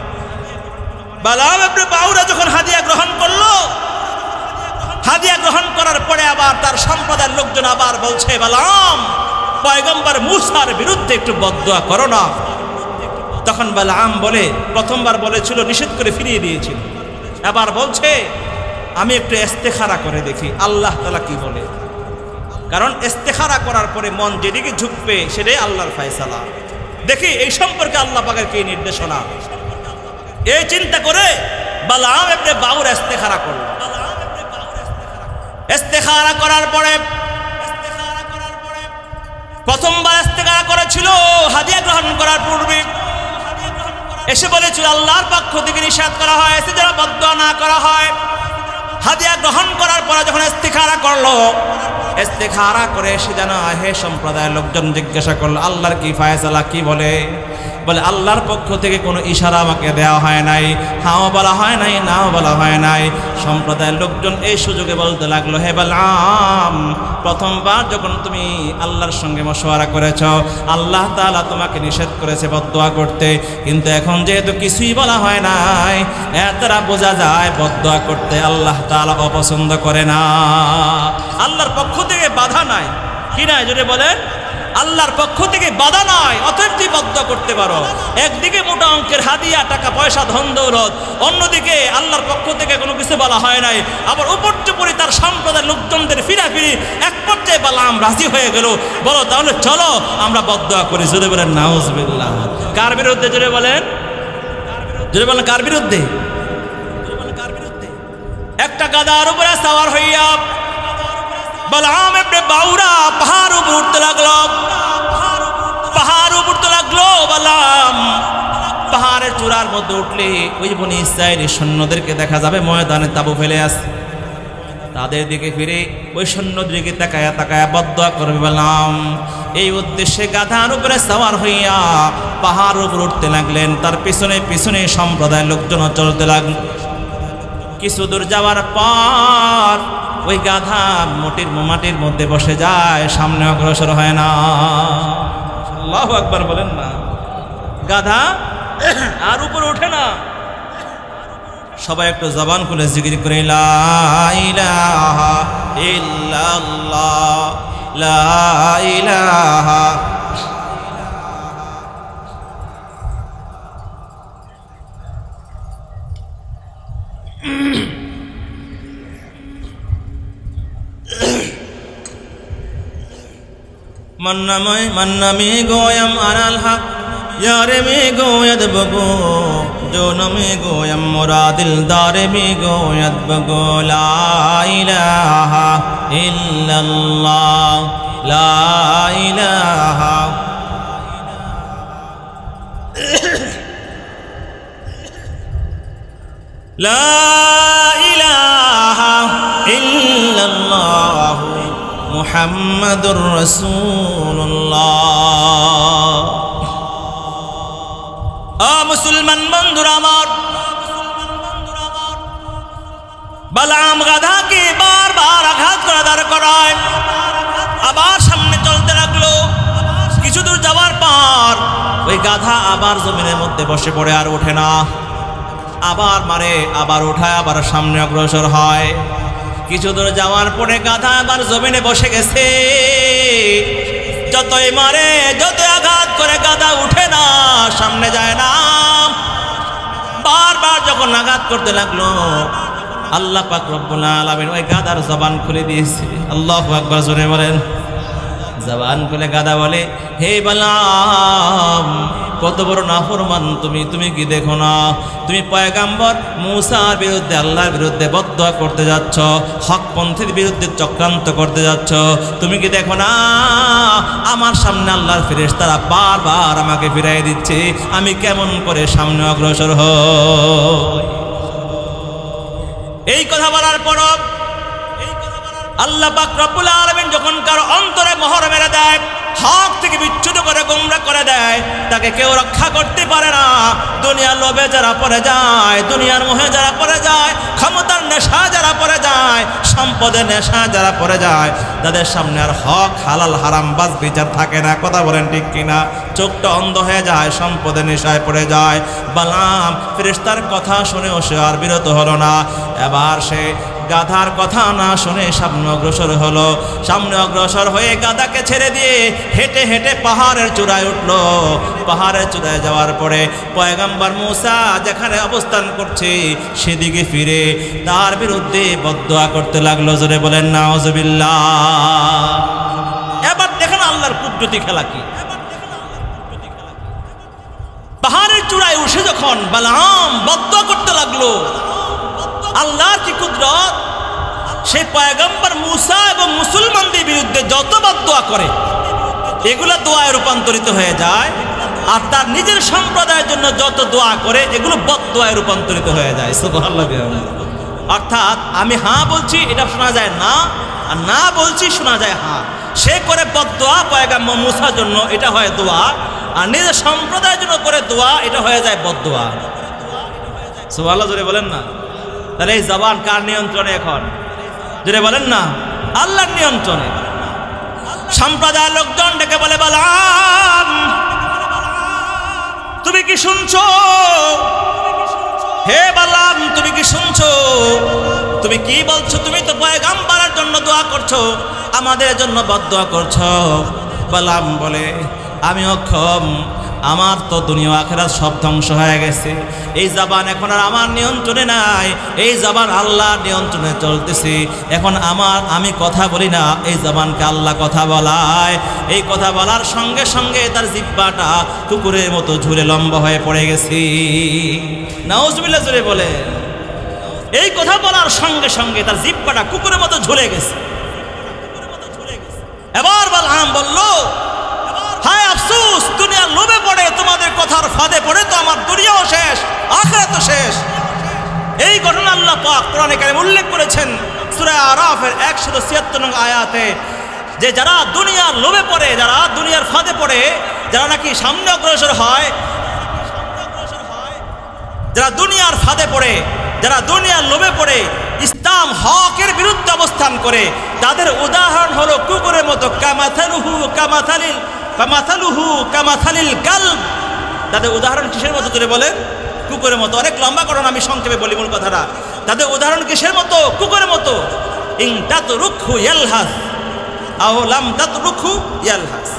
বালাম ইবনে বাউরা যখন হাদিয়া গ্রহণ করলো, হাদিয়া গ্রহণ করার পরে আবার তার সম্প্রদায়ের লোকজন আবার বলছে, বালাম পয়গম্বর মুসার বিরুদ্ধে একটু বদদুয়া করো না। তখন বালাম বলে, প্রথমবার বলেছিল নিষেধ করে ফিরিয়ে দিয়েছিল, এবার বলছে আমি একটু ইস্তেখারা করে দেখি আল্লাহ তাআলা কি বলে। কারণ ইস্তেখারা করার পরে মন যেদিকে ঝুঁকবে সেটাই আল্লাহর ফয়সালা। দেখি এই সম্পর্কে আল্লাহ পাকের কি নির্দেশনা। এই চিন্তা করে বালাম ইবনে বাউরা ইস্তেখারা করল। ইস্তেখারা করার পরে প্রথমবার ইস্তেখারা করেছিল হাদিয়া গ্রহণ করার পূর্বে, এসে বলেছিল আল্লাহর পক্ষ থেকে নিষেধ করা হয় এসে যেন বদদুয়া না করা হয়। হাদিয়া গ্রহণ করার পরে যখন ইস্তেখারা করলো, ইস্তেখারা করে এসে যেন হে সম্প্রদায়ের লোকজন জিজ্ঞাসা করলো আল্লাহর কি ফয়সালা, কি বলে? বলে আল্লাহর পক্ষ থেকে কোনো ইশারা আমাকে দেওয়া হয় নাই, হাও বলা হয় নাই, নাও বলা হয় নাই। সম্প্রদায়ের লোকজন এই সুযোগে বলতে লাগলো, হে বালাম প্রথমবার যখন তুমি আল্লাহর সঙ্গে মশওয়ারা করেছ, আল্লাহ তাআলা তোমাকে নিষেধ করেছে বদদুয়া করতে, কিন্তু এখন যেহেতু কিছুই বলা হয় নাই, এর দ্বারা বোঝা যায় বদদুয়া করতে আল্লাহ তাআলা অপছন্দ করে না। আল্লাহর পক্ষ থেকে বাধা নাই, কি নাই যদি বলেন? আল্লাহর পক্ষ থেকে বাধা নাই, অতএব তুই বদদুয়া করতে পারো। একদিকে মোটা অঙ্কের হাদিয়া, টাকা পয়সা, ধন দৌলত, অন্যদিকে আল্লাহর পক্ষ থেকে কোনো কিছু বলা হয় নাই। আবার উপর্যুপরি তার সম্প্রদায়ের লোকজনদের ফিরাফিরি এক পর্যায়ে বালাম রাজি হয়ে গেল। বলো তাহলে চলো আমরা বদদুয়া করি। জোরে বলেন নাউজুবিল্লাহ। কার বিরুদ্ধে? জোরে বলেন, জোরে বলেন কার বিরুদ্ধে? একটা গাধার উপরে সাওয়ার হইয়া বালাম ইবনে বাউরা পাহাড় উপর উঠতে লাগলো, পাহাড় উপর উঠতে লাগলো। বালাম পাহাড়ের চূড়ার মধ্যে উঠলে ওই বনি ইসরাইলের সৈন্যদেরকে দেখা যাবে ময়দানে তাবু ফেলে আছে। তাদের দিকে ফিরে ওই সৈন্যদের দিকে তাকায়া তাকায়া বদদুয়া করবে বললাম। এই উদ্দেশ্যে গাধার উপরে সওয়ার হইয়া পাহাড় উপর উঠতে লাগলেন। তার পিছনে পিছনে সম্প্রদায়ের লোকজন চলতে লাগল। কিছু দূর যাওয়ার পর ওই গাধা মাটির মধ্যে বসে যায়, সামনে অগ্রসর হয় না। আল্লাহু আকবার বলেন না। গাধা আর উপরে ওঠে না। সবাই একটু জবান খুলে জিকির করে লা ইলাহা ইল্লাল্লাহ, লা ইলাহা। मन्नमी गोयम अनल हक यारे में गोयद बगो जो नमी गोयम मुरादिल दारे में गोयद बगो ला इलाहा इल्लल्लाह, ला इलाहा। ला इलाहा इल्लल्लाह मुहम्मदुर रसूलुल्लाह। मुसलमान बंधुरा আমার, বালাম গাধাকে বারবার আঘাত করে দাঁড় করায়, আবার সামনে চলতে লাগলো। কিছু দূর যাওয়ার পর ওই গাধা আবার জমিনের মধ্যে বসে পড়ে, আর ওঠে না। আবার মারে, আবার উঠায়, আবার সামনে অগ্রসর হয়। কিছু দূর যাওয়ার পরে গাধা আবার জমিনে বসে গেছে। যতই মারে, যতই আঘাত করে, গাধা উঠে না, সামনে যায় না। বারবার যখন আঘাত করতে লাগলো, আল্লাহ পাক রব্বুল আলামিন ওই গাধার জবান খুলে দিয়েছে। আল্লাহু আকবার জোরে বলেন। জবান খুলে গাধা বলে, হে বালাম, কত বড় নাফরমান তুমি কি দেখো না? তুমি পয়গাম্বর মুসার বিরুদ্ধে, আল্লাহর বিরুদ্ধে বদদুয়া করতে যাচ্ছ, হকপন্থীর বিরুদ্ধে চক্রান্ত করতে যাচ্ছ। তুমি কি দেখো না আমার সামনে আল্লাহর ফেরেশতারা বারবার আমাকে ফিরাই দিচ্ছে, আমি কেমন করে সামনে অগ্রসর হই? এই কথা বলার পর আল্লাহ পাক রব্বুল আলামিন যখন কারো অন্তরে মোহর মেরে দেয়, হক থেকে বিচ্যুত করে গোমরা করে দেয়, তাকে কেউ রক্ষা করতে পারে না। দুনিয়ার লোভে যারা পড়ে যায়, দুনিয়ার মোহে যারা পড়ে যায়, ক্ষমতার নেশা যারা পড়ে যায়, সম্পদের নেশা যারা পড়ে যায়, তাদের সামনে আর হক হালাল হারাম বাস বিচার থাকে না। কথা বলেন ঠিক কিনা? চোখটা অন্ধ হয়ে যায়, সম্পদের নেশায় পড়ে যায়। বালাম ফেরেশতার কথা শুনেও সে আর বিরত হলো না। এবার সে গাধার কথা না শুনে সামনে অগ্রসর হলো। সামনে অগ্রসর হয়ে গাধাকে ছেড়ে দিয়ে হেঁটে হেঁটে পাহাড়ের চূড়ায় উঠলো। পাহাড়ের চূড়ায় যাওয়ার পরে পয়গম্বর মুসা যেখানে অবস্থান করছে সেদিকে ফিরে তার বিরুদ্ধে বদদুয়া করতে লাগলো। জোরে বলেন নাউজুবিল্লাহ। এবার দেখেন আল্লাহর কুদরতি খেলা কি। পাহাড়ের চূড়ায় উঠে যখন বালাম বদদুয়া করতে লাগলো, আল্লাহর কি কুদরত! সেই পয়গম্বর মুসা এবং মুসলমানদের বিরুদ্ধে যত বদদুয়া করে এগুলো দোয়ায় রূপান্তরিত হয়ে যায়, আর তার নিজের সম্প্রদায়ের জন্য যত দোয়া করে এগুলো বদদুয়ায় রূপান্তরিত হয়ে যায়। সুবহানাল্লাহ। অর্থাৎ আমি হ্যাঁ বলছি এটা শোনা যায় না, আর না বলছি শোনা যায় হ্যাঁ। সে করে বদদুয়া পয়গম্বর মুসার জন্য, এটা হয় দোয়া, আর নিজের সম্প্রদায়ের জন্য করে দোয়া, এটা হয়ে যায় বদদুয়া। সুবহানাল্লাহ জোরে বলেন না। তাহলে এই জবান কার নিয়ন্ত্রণে এখন? জোরে বলেন না। আল্লাহর নিয়ন্ত্রণে। সম্প্রদায়ের লোকজন ডেকে বলে, বালাম তুমি কি শুনছো? হে বালাম তুমি কি শুনছো? তুমি কি বলছো? তুমি তো পয়গম্বরের জন্য দোয়া করছো, আমাদের জন্য বদদুয়া করছো। বালাম বলে, আমি অক্ষম, আমার তো দুনিয়া আখিরাত সব ধ্বংস হয়ে গেছে। এই জবান এখন আর আমার নিয়ন্ত্রণে নাই, এই জবান আল্লাহর নিয়ন্ত্রণে চলতেছে। এখন আমি কথা বলি না, এই জবানকে আল্লাহ কথা বলায়। এই কথা বলার সঙ্গে সঙ্গে তার জিহ্বাটা কুকুরের মতো ঝুলে লম্বা হয়ে পড়ে গেছে। নাউজুবিল্লাহ জোরে বলে। এই কথা বলার সঙ্গে সঙ্গে তার জিহ্বাটা কুকুরের মতো ঝুলে গেছে। এবার বালাম বলল, হায় আফসোস, দুনিয়ার লোভে পড়ে, তোমাদের কথার ফাঁদে পড়ে তো আমার দুনিয়াও শেষ, আখিরাতও শেষ। এই ঘটনা আল্লাহ পাক কোরআনে কারিমে উল্লেখ করেছেন সূরা আরাফের 176 নং আয়াতে যে যারা দুনিয়ার লোভে পড়ে, যারা দুনিয়ার ফাঁদে পড়ে, যারা নাকি সামনে অগ্রসর হয়, যারা দুনিয়ার ফাঁদে পড়ে, যারা দুনিয়ার লোভে পড়ে ইসলাম হকের বিরুদ্ধে অবস্থান করে, তাদের উদাহরণ হলো কুকুরের মতো। কামাথালিল কালব। তাদের উদাহরণ কিসের মতো করে বলেন? কুকুরের মতো। অনেক লম্বা করুন, আমি সংক্ষেপে বলি মূল কথাটা। তাদের উদাহরণ কিসের মতো? কুকুরের মতো। ইন তাতরুকহু ইয়ালহাস আও লাম তাতরুকহু ইয়ালহাস।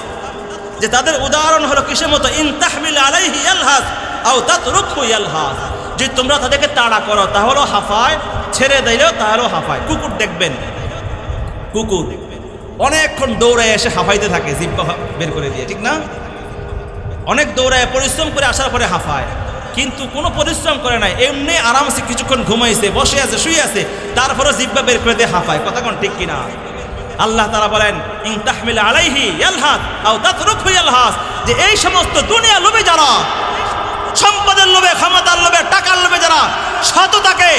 যে তাদের উদাহরণ হলো কিসের মতো? ইন তাহমিল আলাইহি ইয়ালহাস আও তাতরুকহু ইয়ালহাস। যে তোমরা তাদেরকে তাড়া করো তাহলেও হাঁফায়, ছেড়ে দিলেও তাহলেও হাঁফায়। কুকুর দেখবেন, কুকুর অনেকক্ষণ দৌড়ায় এসে হাঁফাইতে থাকে জিহ্বা বের করে দিয়ে, ঠিক না? অনেক দৌড়ায় পরিশ্রম করে আসার পরে হাঁফায়, কিন্তু কোনো পরিশ্রম করে নাই, এমনি আরামসে কিছুক্ষণ ঘুমাইছে, বসে আছে, শুয়ে আছে, তারপরে জিহ্বা বের করে দিয়ে হাঁফায়। কথা কোন ঠিক কিনা? আল্লাহ তাআলা বলেন ইন তাহমিল আলাইহি ইয়ালহাস আও তাতরুকহু ইয়ালহাস। যে এই সমস্ত দুনিয়া লোভে যারা, সম্পদের লোভে, ক্ষমতার লোভে, টাকার লোভে যারা সততাকে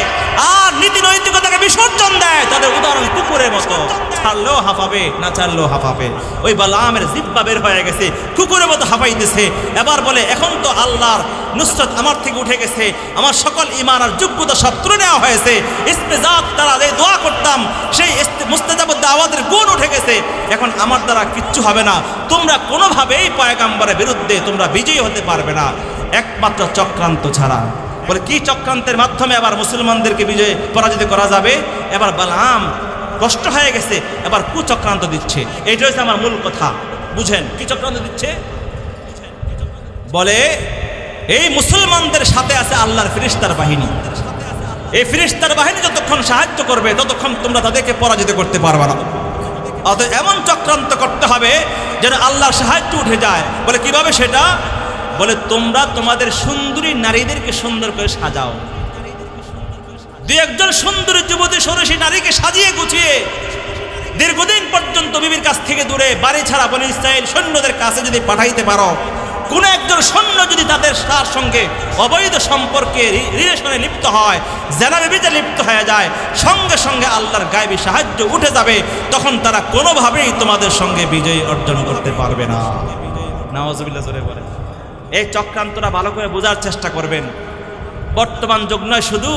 আর নীতি নৈতিকতাকে বিসর্জন দেয়, তাদের উদাহরণ কুকুরের মতো। ছাড়লেও হাঁপাবে, না ছাড়লেও হাঁপাবে। ওই বালামের জিহ্বা বের হয়ে গেছে, কুকুরের মতো হাঁপাইতেছে। এবার বলে এখন তো আল্লাহর নুসরত আমার থেকে উঠে গেছে, আমার সকল ঈমান আর যোগ্যতা সব তুলে নেওয়া হয়েছে। ইস্তেজাব দ্বারা যে দোয়া করতাম সেই মুস্তাজাব দাওয়াতের গুণ উঠে গেছে, এখন আমার দ্বারা কিচ্ছু হবে না। তোমরা কোনোভাবেই পয়গম্বরের বিরুদ্ধে তোমরা বিজয়ী হতে পারবে না, একমাত্র চক্রান্ত ছাড়া। বলে কি চক্রান্তের মাধ্যমে আবার মুসলমানদেরকে বিজয় পরাজিত করা যাবে? এবার বালাম কষ্ট হয়ে গেছে, এবার কুচক্রান্ত দিচ্ছে। এইটা হচ্ছে আমার মূল কথা। বুঝেন কি চক্রান্ত দিচ্ছে? বলে এই মুসলমানদের সাথে আছে আল্লাহর ফেরেশতার বাহিনী। এই ফেরেশতার বাহিনী যতক্ষণ সাহায্য করবে ততক্ষণ তোমরা তাদেরকে পরাজিত করতে পারবে না। অতএব এমন চক্রান্ত করতে হবে যেন আল্লাহর সাহায্য উঠে যায়। বলে কিভাবে সেটা? বলে তোমরা তোমাদের সুন্দরী নারীদেরকে সুন্দর করে সাজাও। দুই একজন সুন্দরী যুবতী ষোড়শী নারীকে সাজিয়ে গুছিয়ে দীর্ঘদিন পর্যন্ত বিবির কাছ থেকে দূরে বাড়ি ছাড়া বনি ইসরাইল সৈন্যদের কাছে যদি পাঠাইতে পারো, কোন একজন সৈন্য যদি তাদের তার সঙ্গে অবৈধ সম্পর্কে রিলেশনে লিপ্ত হয়, জেনাবেবিতে লিপ্ত হয়ে যায়, সঙ্গে সঙ্গে আল্লাহর গায়েবী সাহায্য উঠে যাবে। তখন তারা কোনোভাবেই তোমাদের সঙ্গে বিজয় অর্জন করতে পারবে না। নাউজুবিল্লাহ জোরে বলে। এই চক্রান্তটা ভালো করে বোঝার চেষ্টা করবেন। বর্তমান যুগ নয়, শুধু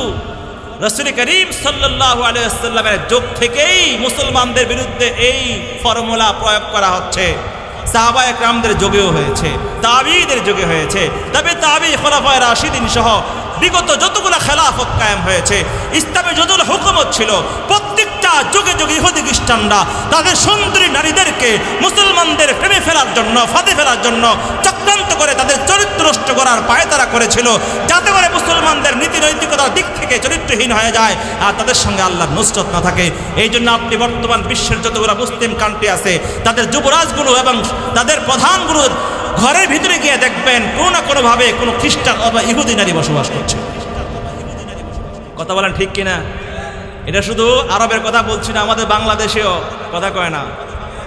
রাসূল করিম সাল্লাল্লাহু আলাইহি ওয়াসাল্লামের যুগ থেকেই মুসলমানদের বিরুদ্ধে এই ফর্মুলা প্রয়োগ করা হচ্ছে। সাহাবায়ে কেরামদের যুগেও হয়েছে, তাবিঈদের যুগে হয়েছে, তবে তাবিঈ খোলাফায়ে রাশিদিন সহ বিগত যতগুলো খেলাফত কায়েম হয়েছে, ইসলামে যতগুলো হুকুমত ছিল, প্রত্যেকটা যুগে যুগে ইহুদি খ্রিস্টানরা তাদের সুন্দরী নারীদেরকে মুসলমানদের প্রেমে ফেলার জন্য, ফাঁদে ফেলার জন্য চক্রান্ত করে তাদের চরিত্র নষ্ট করার পায়তারা করেছিল, যাতে করে মুসলমানদের নীতি নৈতিকতার দিক থেকে চরিত্রহীন হয়ে যায় আর তাদের সঙ্গে আল্লাহর নুসরত না থাকে। এই জন্য আপনি বর্তমান বিশ্বের যতগুলো মুসলিম কান্ট্রি আছে তাদের যুবরাজগুলো এবং তাদের প্রধানগুলোর ঘরের ভিতরে গিয়ে দেখবেন কোনো না কোনোভাবে কোনো খ্রিস্টান অথবা ইহুদি নারী বসবাস করছে। কথা বলেন ঠিক কিনা? এটা শুধু আরবের কথা বলছি না, আমাদের বাংলাদেশেও কথা কয় না।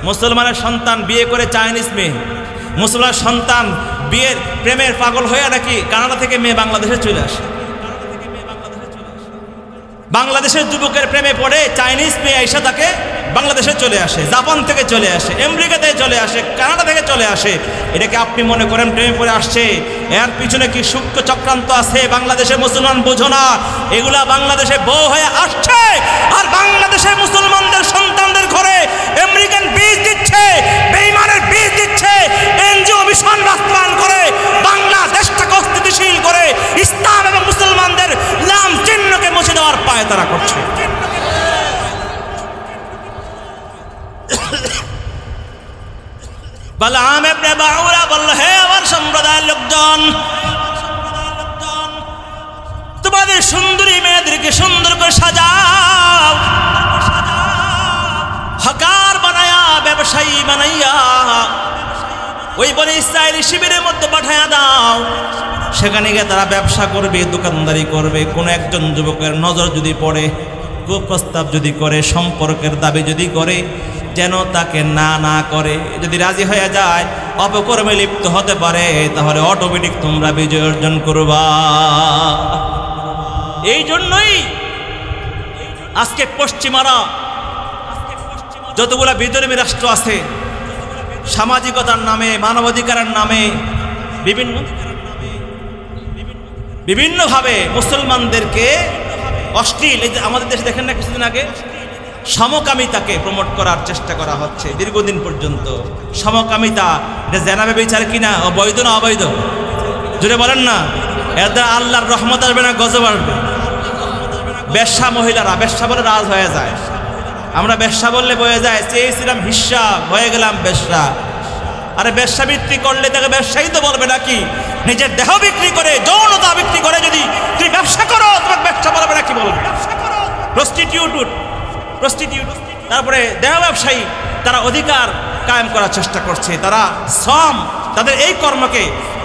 মুসলমানের সন্তান বিয়ে করে চাইনিজ মেয়ে, মুসলমান সন্তান বিয়ের প্রেমের পাগল হয়ে নাকি কানাডা থেকে মেয়ে বাংলাদেশে চলে আসে। বাংলাদেশের যুবকের প্রেমে পড়ে চাইনিজ মেয়ে আইসা তাকে বাংলাদেশে চলে আসে, জাপান থেকে চলে আসে, আমেরিকাতে চলে আসে, কানাডা থেকে চলে আসে। এটাকে আপনি মনে করেন প্রেমে পড়ে আসছে? এর পিছনে কি সূক্ষ্ম চক্রান্ত আছে? বাংলাদেশে মুসলমান বোঝো না, এগুলা বাংলাদেশে বউ হয়ে আসছে আর বাংলাদেশের মুসলমানদের সন্তানদের ঘরে আমেরিকান বীজ দিচ্ছে, বেঈমানের বীজ দিচ্ছে, এনজিও মিশন বাস্তবায়ন করে বাংলাদেশটাকে অস্থিতিশীল করে ইসলাম এবং মুসলমানদের নাম চিহ্নকে মুছে দেওয়ার পায়তারা করছে। বালাম ইবনে বাউরা বলল, হে আমার সম্প্রদায়ের লোকজন, তোমাদের সুন্দরী মেয়েদেরকে সুন্দর করে সাজাও, হকার বানায়া, ব্যবসায়ী বানাইয়া ওই বনি ইসরাইল শিবিরের মধ্যে পাঠায়া দাও। সেখানে গিয়ে তারা ব্যবসা করবে, দোকানদারি করবে। কোনো একজন যুবকের নজর যদি পড়ে, কুপ্রস্তাব যদি করে, সম্পর্কের দাবি যদি করে, যেন তাকে না না করে। যদি রাজি হয়ে যায়, অপকর্মে লিপ্ত হতে পারে, তাহলে অটোমেটিক তোমরা বিজয় অর্জন করবা। এই জন্যই আজকে পশ্চিমারা যতগুলা বিধর্মী রাষ্ট্র আছে সামাজিকতার নামে মানবাধিকারের নামে বিভিন্নভাবে মুসলমানদেরকে অশ্লীল, এই যে আমাদের দেশে দেখেন না কিছুদিন আগে সমকামিতাকে প্রমোট করার চেষ্টা করা হচ্ছে দীর্ঘদিন পর্যন্ত। সমকামিতা এটা জেনাবে বিচার কিনা, অবৈধ না অবৈধ? জুড়ে বলেন না। এর দ্বারা আল্লাহর রহমত আসবে না গজব আসবে? বেশ্যা মহিলারা, বেশ্যা বলে রাজ হয়ে যায়। আমরা বেশ্যা বললে বয়ে যায়, চেয়েছিলাম হিস্সা, হয়ে গেলাম বেশ্যা। আরে বেশ্যা বিক্রি করলে তাকে ব্যবসায়ী তো বলবে নাকি? নিজের দেহ বিক্রি করে, যৌনতা বিক্রি করে যদি তুই ব্যবসা করো, তোমাকে ব্যবসা বলবে নাকি? বলবে প্রস্টিটিউট, তারপরে দেহ ব্যবসায়ী, তারা অধিকার কায়েম করার চেষ্টা করছে। তারা শ্রম, তাদের এই কর্মকে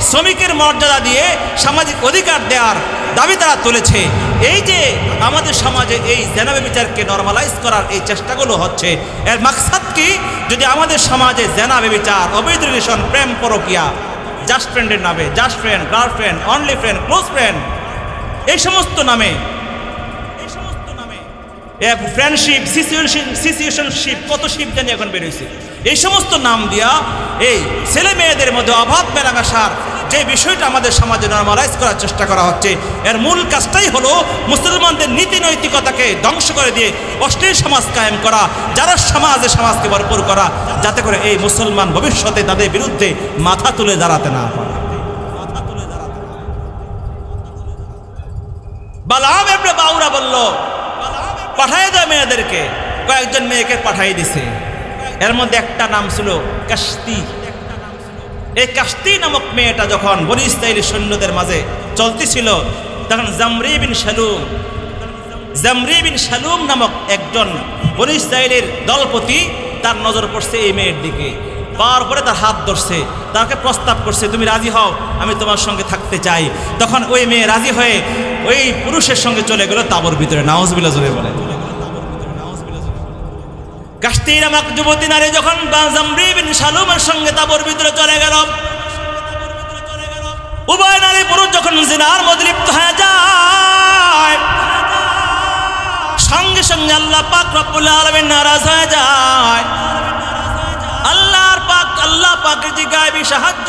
শ্রমিকের মর্যাদা দিয়ে সামাজিক অধিকার দেওয়ার দাবি তারা তুলেছে। এই যে আমাদের সমাজে এই জেনাবে বিচারকে নরমালাইজ করার এই চেষ্টাগুলো হচ্ছে, এর মাকসাদ কি? যদি আমাদের সমাজে জেনাবে বিচার, অবৈধ রিলেশন, প্রেম পরকিয়া, জাস্ট ফ্রেন্ডের নামে, just friend, girlfriend, only friend, close friend, এই সমস্ত নামে ফ্রেন্ডশিপ, সিচুয়েশনশিপ, কত শিপ জানি এখন বেরোইছে, এই সমস্ত নাম দিয়া এই ছেলে মেয়েদের মধ্যে অবাধ মেলামেশার যে বিষয়টা আমাদের সমাজে নরমালাইজ করার চেষ্টা করা হচ্ছে, এর মূল কাজটাই হলো মুসলমানদের নীতি নৈতিকতাকে ধ্বংস করে দিয়ে অশ্লীল সমাজ কায়েম করা, যারা সমাজকে ভরপুর করা, যাতে করে এই মুসলমান ভবিষ্যতে তাদের বিরুদ্ধে মাথা তুলে দাঁড়াতে না পারে। বালাম ইবনে বাউরা বলল, পাঠাই দেয় মেয়েদেরকে। কয়েকজন মেয়েকে পাঠাই দিছে। এর মধ্যে একটা নাম ছিল কাশতি। এই কাশতি নামক মেয়েটা যখন বনী ইসরাইলের সৈন্যদের মাঝে চলতেছিল, তখন জামরি বিন শালুম নামক একজন বনী ইসরাইলের দলপতি, তার নজর পড়ছে এই মেয়ের দিকে। পাওয়ার পরে তার হাত ধরছে, তাকে প্রস্তাব করছে, তুমি রাজি হও, আমি তোমার সঙ্গে থাকতে চাই। তখন ওই মেয়ে রাজি হয়ে ওই পুরুষের সঙ্গে চলে গেল তাবর ভিতরে। নাউজুবিল্লাহ জোরে বলে। কাশতি নামক যুবতী নারী যখন জামরি বিন শালুমের সঙ্গে তাবর ভিতরে চলে গেল, উভয় নারী পুরুষ যখন জিনার মধ্যে লিপ্ত হয়ে যায়, সঙ্গে সঙ্গে আল্লাহ পাক রব্বুল আলামিন নারাজ হয়ে যায়। আল্লাহ পাকের যে গায়বী সাহায্য,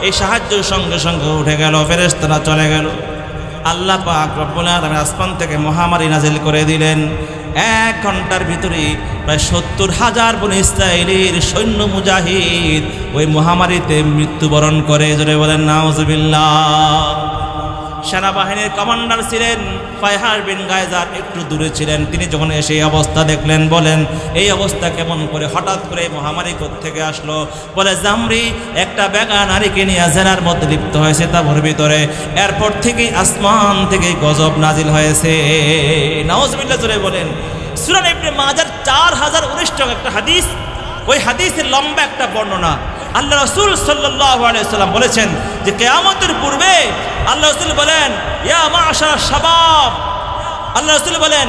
এই সাহায্যের সঙ্গে সঙ্গে উঠে গেল, ফেরেশতারা চলে গেল। আল্লাহ পাক রব্বুল আলামিন আসমান থেকে মহামারী নাজিল করে দিলেন। 1 ঘন্টার ভিতরে প্রায় 70,000 বনী ইসরাইলের সৈন্য মুজাহিদ ওই মহামারীতে মৃত্যুবরণ করে। জোরে বলেন নাউজুবিল্লাহ। সেনাবাহিনীর কমান্ডার ছিলেন ফায়হার বিন গায়জার, একটু দূরে ছিলেন। তিনি যখন এসে এই অবস্থা দেখলেন, বলেন এই অবস্থা কেমন করে, হঠাৎ করে মহামারী কোত্থেকে আসলো? বলে জামরি একটা বেগা নারীকে নিয়ে জেনার মধ্যে লিপ্ত হয়েছে তাবুর ভিতরে। এরপর থেকেই আসমান থেকে গজব নাজিল হয়েছে। নাউজুবিল্লাহ জোরে বলেন। সূরা ইবনে মাজার 4019 একটা হাদিস, ওই হাদিসের লম্বা একটা বর্ণনা। আল্লাহ রাসূল সাল্লাল্লাহু আলাইহি ওয়াসাল্লাম বলেছেন যে কিয়ামতের পূর্বে আল্লাহ রাসূল বলেন, ইয়া মা'শারাশ শাবাব, আল্লাহ রাসূল বলেন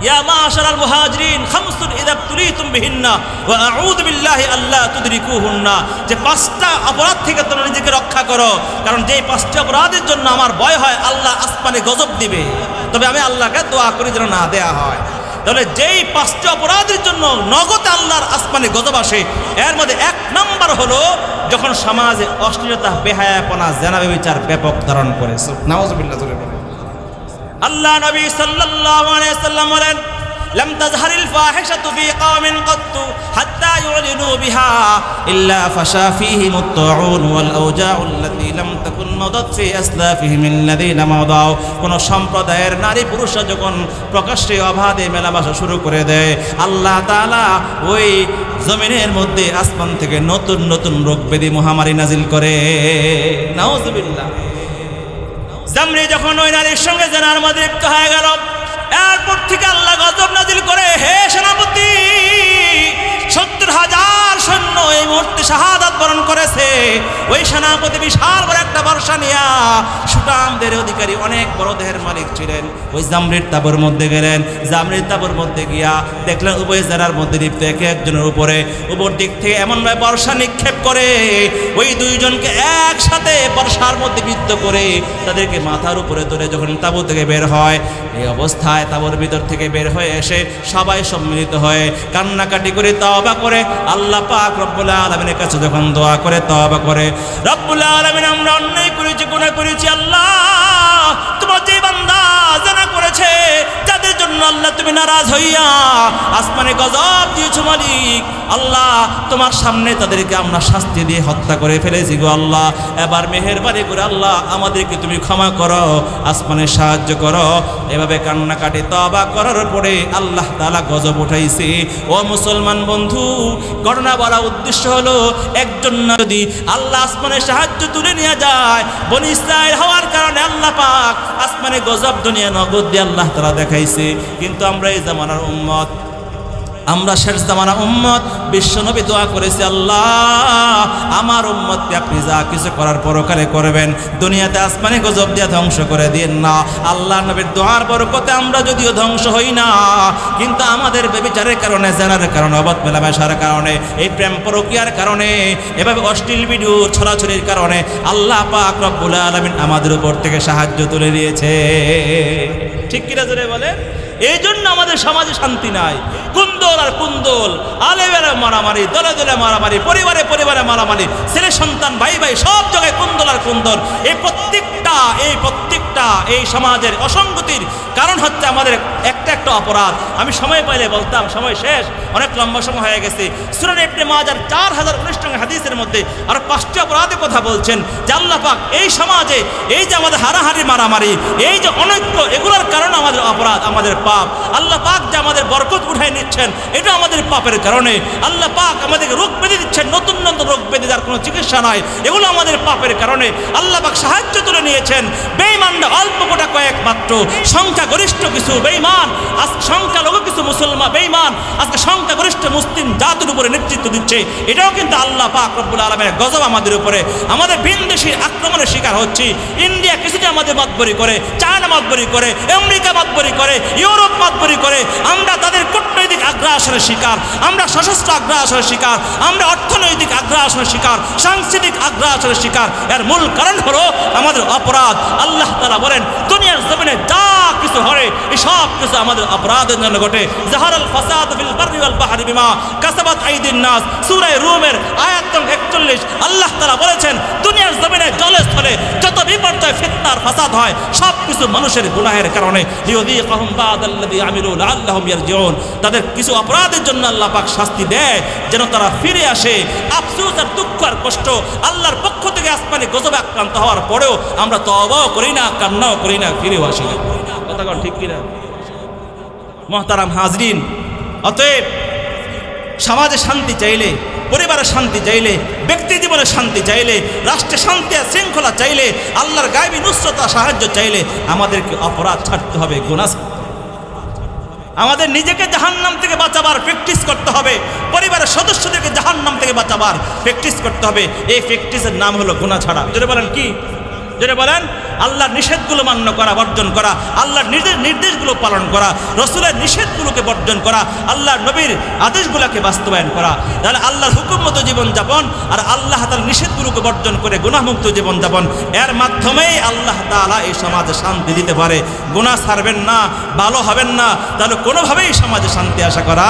ইয়া মা'শারাল মুহাজিরিন খামসুন ইযা তুরিতুম বিহিন্না ওয়া আউযু বিল্লাহি আল্লা তুদরিকুহুন্না, যে 5টা অপরাধ থেকে তোমরা নিজেকে রক্ষা করো, কারণ যেই 5টা অপরাধের জন্য আমার ভয় হয় আল্লাহ আসমানে গজব দিবে, তবে আমি আল্লাহকে দোয়া করি যেন না দেয়া হয়। তাহলে যেই 5টা অপরাধের জন্য নগদ আল্লাহর আসমানে গজব আসে, এর মধ্যে 1 নম্বর হলো যখন সমাজে অশ্লীলতা, বেহায়াপনা, জিনা ব্যভিচার ব্যাপক ধারণ করে। নাউজুবিল্লাহ জোরে বলেন। আল্লাহ নবী সাল্লাল্লাহু আলাইহি ওয়াসাল্লাম বলেন, لم تظهر الفاحشة في قوم قط حتى يعلنوا بها إلا فشا فيهم الطاعون والأوجاع التي لم تكن مضت في أسلافهم الذين مضوا। কোন সম্প্রদায়ের নারী পুরুষরা যখন প্রকাশ্যে অবাধে মেলামেশা শুরু করে দেয়, আল্লাহ তাআলা ওই জমিনের মধ্যে আসমান থেকে নতুন নতুন রোগ ব্যাধি মহামারী নাজিল করে। নাউজুবিল্লাহ। জামরি যখন ওই নারীর সঙ্গে জিনার মধ্যে লিপ্ত হয়ে গেল, এরপর থেকে আল্লাহ গজব নাজিল করে, হে সেনাপতি 70,000 সৈন্য এই মুহূর্তে শাহাদাত বরণ করেছে। ওই সেনাপতি বিশাল বড় একটা বর্ষা নিয়া সুটামদের অধিকারী অনেক বড় দেহের মালিক ছিলেন। ওই জামরির তাবুর মধ্যে গেলেন। জামরির তাবুর মধ্যে গিয়া দেখলেন উভয় জেলার মধ্যে লিপ্ত একে একজনের উপরে উপর দিক থেকে এমনভাবে বর্ষা নিক্ষেপ করে ওই দুইজনকে একসাথে বর্ষার মধ্যে বিদ্ধ করে তাদেরকে মাথার উপরে তুলে যখন তাবু থেকে বের হয়, এই অবস্থায় তাবুর ভিতর থেকে বের হয়ে এসে সবাই সম্মিলিত হয়ে কান্নাকাটি করে তওবা করে আল্লাহ পাক রব্বুল আলামিনের কাছে যখন দোয়া করে তওবা করে, রব্বুল আলামিন আমরা অন্যায় করেছি, গুনাহ করেছি, আল্লাহ তোমার যে বান্দা জানা করেছে যাদের জন্য আল্লাহ তুমি নারাজ হইয়া আসমানে গজব দিয়েছো মালিক, আল্লাহ তোমার সামনে তাদেরকে আমরা শাস্তি দিয়ে হত্যা করে ফেলেছি গো আল্লাহ, এবার মেহেরবানি করে আল্লাহ আমাদেরকে তুমি ক্ষমা করো, আসমানে সাহায্য করো। এভাবে কান্নাকাটি তওবা করার পরে আল্লাহ তাআলা গজব উঠাইছে। ও মুসলমান বন্ধু, ঘটনা বলা উদ্দেশ্য হলো একজন যদি আল্লাহ আসমানে সাহায্য তুলে নিয়ে যায়, বনি ইসরাইল হওয়ার কারণে আল্লাহ পাক আসমানে গজব দুনিয়া নগদ দিয়ে আল্লাহ তাআলা দেখাইছে। কিন্তু আমরা এই জামানার উম্মত, আমরা শেষ জামানা উম্মত, বিশ্বনবী দোয়া করেছে আল্লাহ আমার উম্মতকে আপনি যা কিছু করার পরকালে করবেন, দুনিয়াতে আসমানে গজব দিয়ে ধ্বংস করে দিন না। আল্লাহ নবীর দোয়ার বরকতে আমরা যদিও ধ্বংস হই না, কিন্তু আমাদের ব্যভিচারের কারণে, জেনার কারণে, অবাধ মেলামেশার কারণে, এই প্রেম পরকীয়ার কারণে, এভাবে অশ্লীল ভিডিও ছড়াছড়ির কারণে আল্লাহ পাক রব্বুল আলামিন আমাদের উপর থেকে সাহায্য তুলে নিয়েছে। ঠিক কিনা জোরে বলে? এই জন্য আমাদের সমাজে শান্তি নাই। কুন্দল আর কুন্দল, আলেমেরা মারামারি, দলে দলে মারামারি, পরিবারে পরিবারে মারামারি, ছেলে সন্তান ভাই ভাই সব জায়গায় কুন্দল আর কুন্দল। এই প্রত্যেকটা এই সমাজের অসঙ্গতির কারণ হচ্ছে আমাদের একটা একটা অপরাধ। আমি সময় পাইলে বলতাম, সময় শেষ, অনেক লম্বা সময় হয়ে গেছে। সুনান ইবনে মাজার 4019 নং হাদিসের মধ্যে আর 5টি অপরাধের কথা বলছেন যে আল্লাহ পাক এই সমাজে এই যে আমাদের হারাহারি মারামারি, এই যে অনৈক্য, এগুলোর কারণে আমাদের অপরাধ, আমাদের পাপ। আল্লাহ পাক যে আমাদের বরকত উঠাই নিচ্ছেন, এটা আমাদের পাপের কারণে। আল্লাহ পাক আমাদেরকে রোগ ব্যাধি দিচ্ছেন, নতুন নতুন রোগ ব্যাধি যার কোনো চিকিৎসা নাই, এগুলো আমাদের পাপের কারণে। আল্লাহ পাক সাহায্য তুলে নিয়েছেন। বেঈমানরা অল্প কোটা কয়েক মাত্র, সংখ্যাগরিষ্ঠ কিছু বেঈমান, আজকে সংখ্যালঘু কিছু মুসলমান বেঈমান আজকে সংখ্যাগরিষ্ঠ মুসলিম জাতির উপরে নেতৃত্ব দিচ্ছে। এটাও কিন্তু আল্লাহ পাক রব্বুল আলামিনের গজব আমাদের উপরে। আমাদের ভিনদেশী আক্রমণের শিকার হচ্ছি। ইন্ডিয়া কিছুটা আমাদের মাতবরি করে, চায়না মাতবরি করে, আমেরিকা মাতবরি করে, ইউরোপ মাতবরি করে। আমরা তাদের কূটনৈতিক আগ্রাসনের শিকার, আমরা সশস্ত্র আগ্রাসনের শিকার, আমরা অর্থনৈতিক আগ্রাসনের শিকার, সাংস্কৃতিক আগ্রাসনের শিকার। এর মূল কারণ হলো আমাদের অপরাধ। আল্লাহ তাআলা বলেন দুনিয়ার জমিনে যা কিছু হয় এই সব কিছু আমাদের অপরাধের জন্য ঘটে। জাহারাল ফাসাদ ফিল বাররি ওয়াল বাহরি বিমা কাসাবাত আইদিন নাস, সূরা রুমের আয়াত নং 41। আল্লাহ তাআলা বলেছেন দুনিয়ার জমিনে জলে স্থলে যত বিপর্যয়, ফিতনার ফাসাদ হয় সব কিছু মানুষের গুনাহের কারণে। লিউযীকাহুম বা'দাল্লাযী আমিলু লাআল্লাহুম ইয়ারজিউন, তাদের কিছু অপরাধের জন্য আল্লাহ পাক শাস্তি দেয় যেন তারা ফিরে আসে। আফসোস আর দুঃখ আর কষ্ট আল্লাহর পক্ষ থেকে আসমানে গজবে আক্রান্ত হওয়ার পরেও আমরা তওবাও করি না, কান্নাও করি না, ফিরেও আসি না। কথা কন ঠিক কিনা? মুহতারাম হাজরিন, অতএব সমাজে শান্তি চাইলে, পরিবারে শান্তি চাইলে, ব্যক্তি জীবনে শান্তি চাইলে, রাষ্ট্রে শান্তি আর শৃঙ্খলা চাইলে, আল্লাহর গায়বী নুসরত সাহায্য চাইলে আমাদেরকে অপরাধ ছাড়তে হবে, গুনাহ। আমাদের নিজেকে জাহান্নাম থেকে বাঁচাবার প্র্যাকটিস করতে হবে, পরিবারের সদস্যদেরকে জাহান্নাম থেকে বাঁচাবার প্র্যাকটিস করতে হবে। এই প্র্যাকটিসের নাম হলো গুনাহ ছাড়া। যদি বলেন কি? যেটা বলেন আল্লাহর নিষেধগুলো মান্য করা, বর্জন করা, আল্লাহর নির্দেশগুলো পালন করা, রসুলের নিষেধগুলোকে বর্জন করা, আল্লাহর নবীর আদেশগুলোকে বাস্তবায়ন করা। তাহলে আল্লাহর হুকুম মতো জীবনযাপন আর আল্লাহ তাআলার নিষেধগুলোকে বর্জন করে গুনাহমুক্ত জীবনযাপন, এর মাধ্যমেই আল্লাহ তাআলা এই সমাজে শান্তি দিতে পারে। গুনাহ ছাড়বেন না, ভালো হবেন না, তাহলে কোনোভাবেই সমাজে শান্তি আশা করা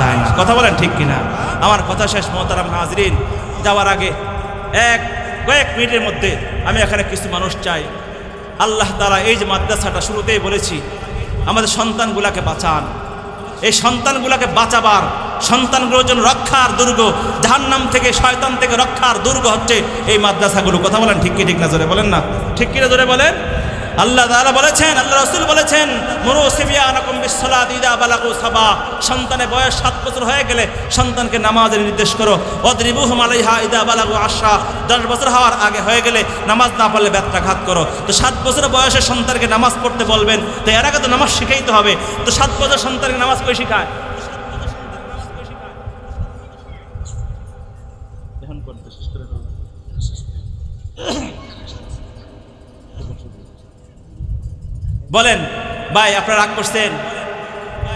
যায় না। কথা বলেন ঠিক কিনা? আমার কথা শেষ। মুহতারাম হাজরিন, যাওয়ার আগে কয়েক মিনিটের মধ্যে আমি এখানে কিছু মানুষ চাই, আল্লাহ তাআলা এই যে মাদ্রাসাটা শুরুতেই বলেছি, আমাদের সন্তানগুলাকে বাঁচান। এই সন্তানগুলাকে বাঁচাবার, সন্তানগুলোর জন্য রক্ষার দুর্গ, জাহান্নাম থেকে, শয়তান থেকে রক্ষার দুর্গ হচ্ছে এই মাদ্রাসাগুলো। কথা বলেন ঠিক কি ঠিক না? জোরে বলেন না, ঠিক কিনা জোরে বলেন। আল্লাহ তাআলা বলেছেন, আল্লাহ রাসূল বলেছেন, মুরু সিবিয়ানাকুম বিসসালাতি ইযা বালাগু সাবা, সন্তানের বয়স 7 বছর হয়ে গেলে সন্তানকে নামাজের নির্দেশ করো। ওয়াদরিবুহুম আলাইহা ইযা বালাগু 10, 10 বছর হওয়ার আগে হয়ে গেলে নামাজ না পড়লে বেত্রাঘাত করো। তো 7 বছর বয়সে সন্তানকে নামাজ পড়তে বলবেন, তো এর আগে তো নামাজ শিখাইতে হবে। তো 7 বছর সন্তানকে নামাজ কই শিখায়? বলেন ভাই, আপনারা রাগ করছেন?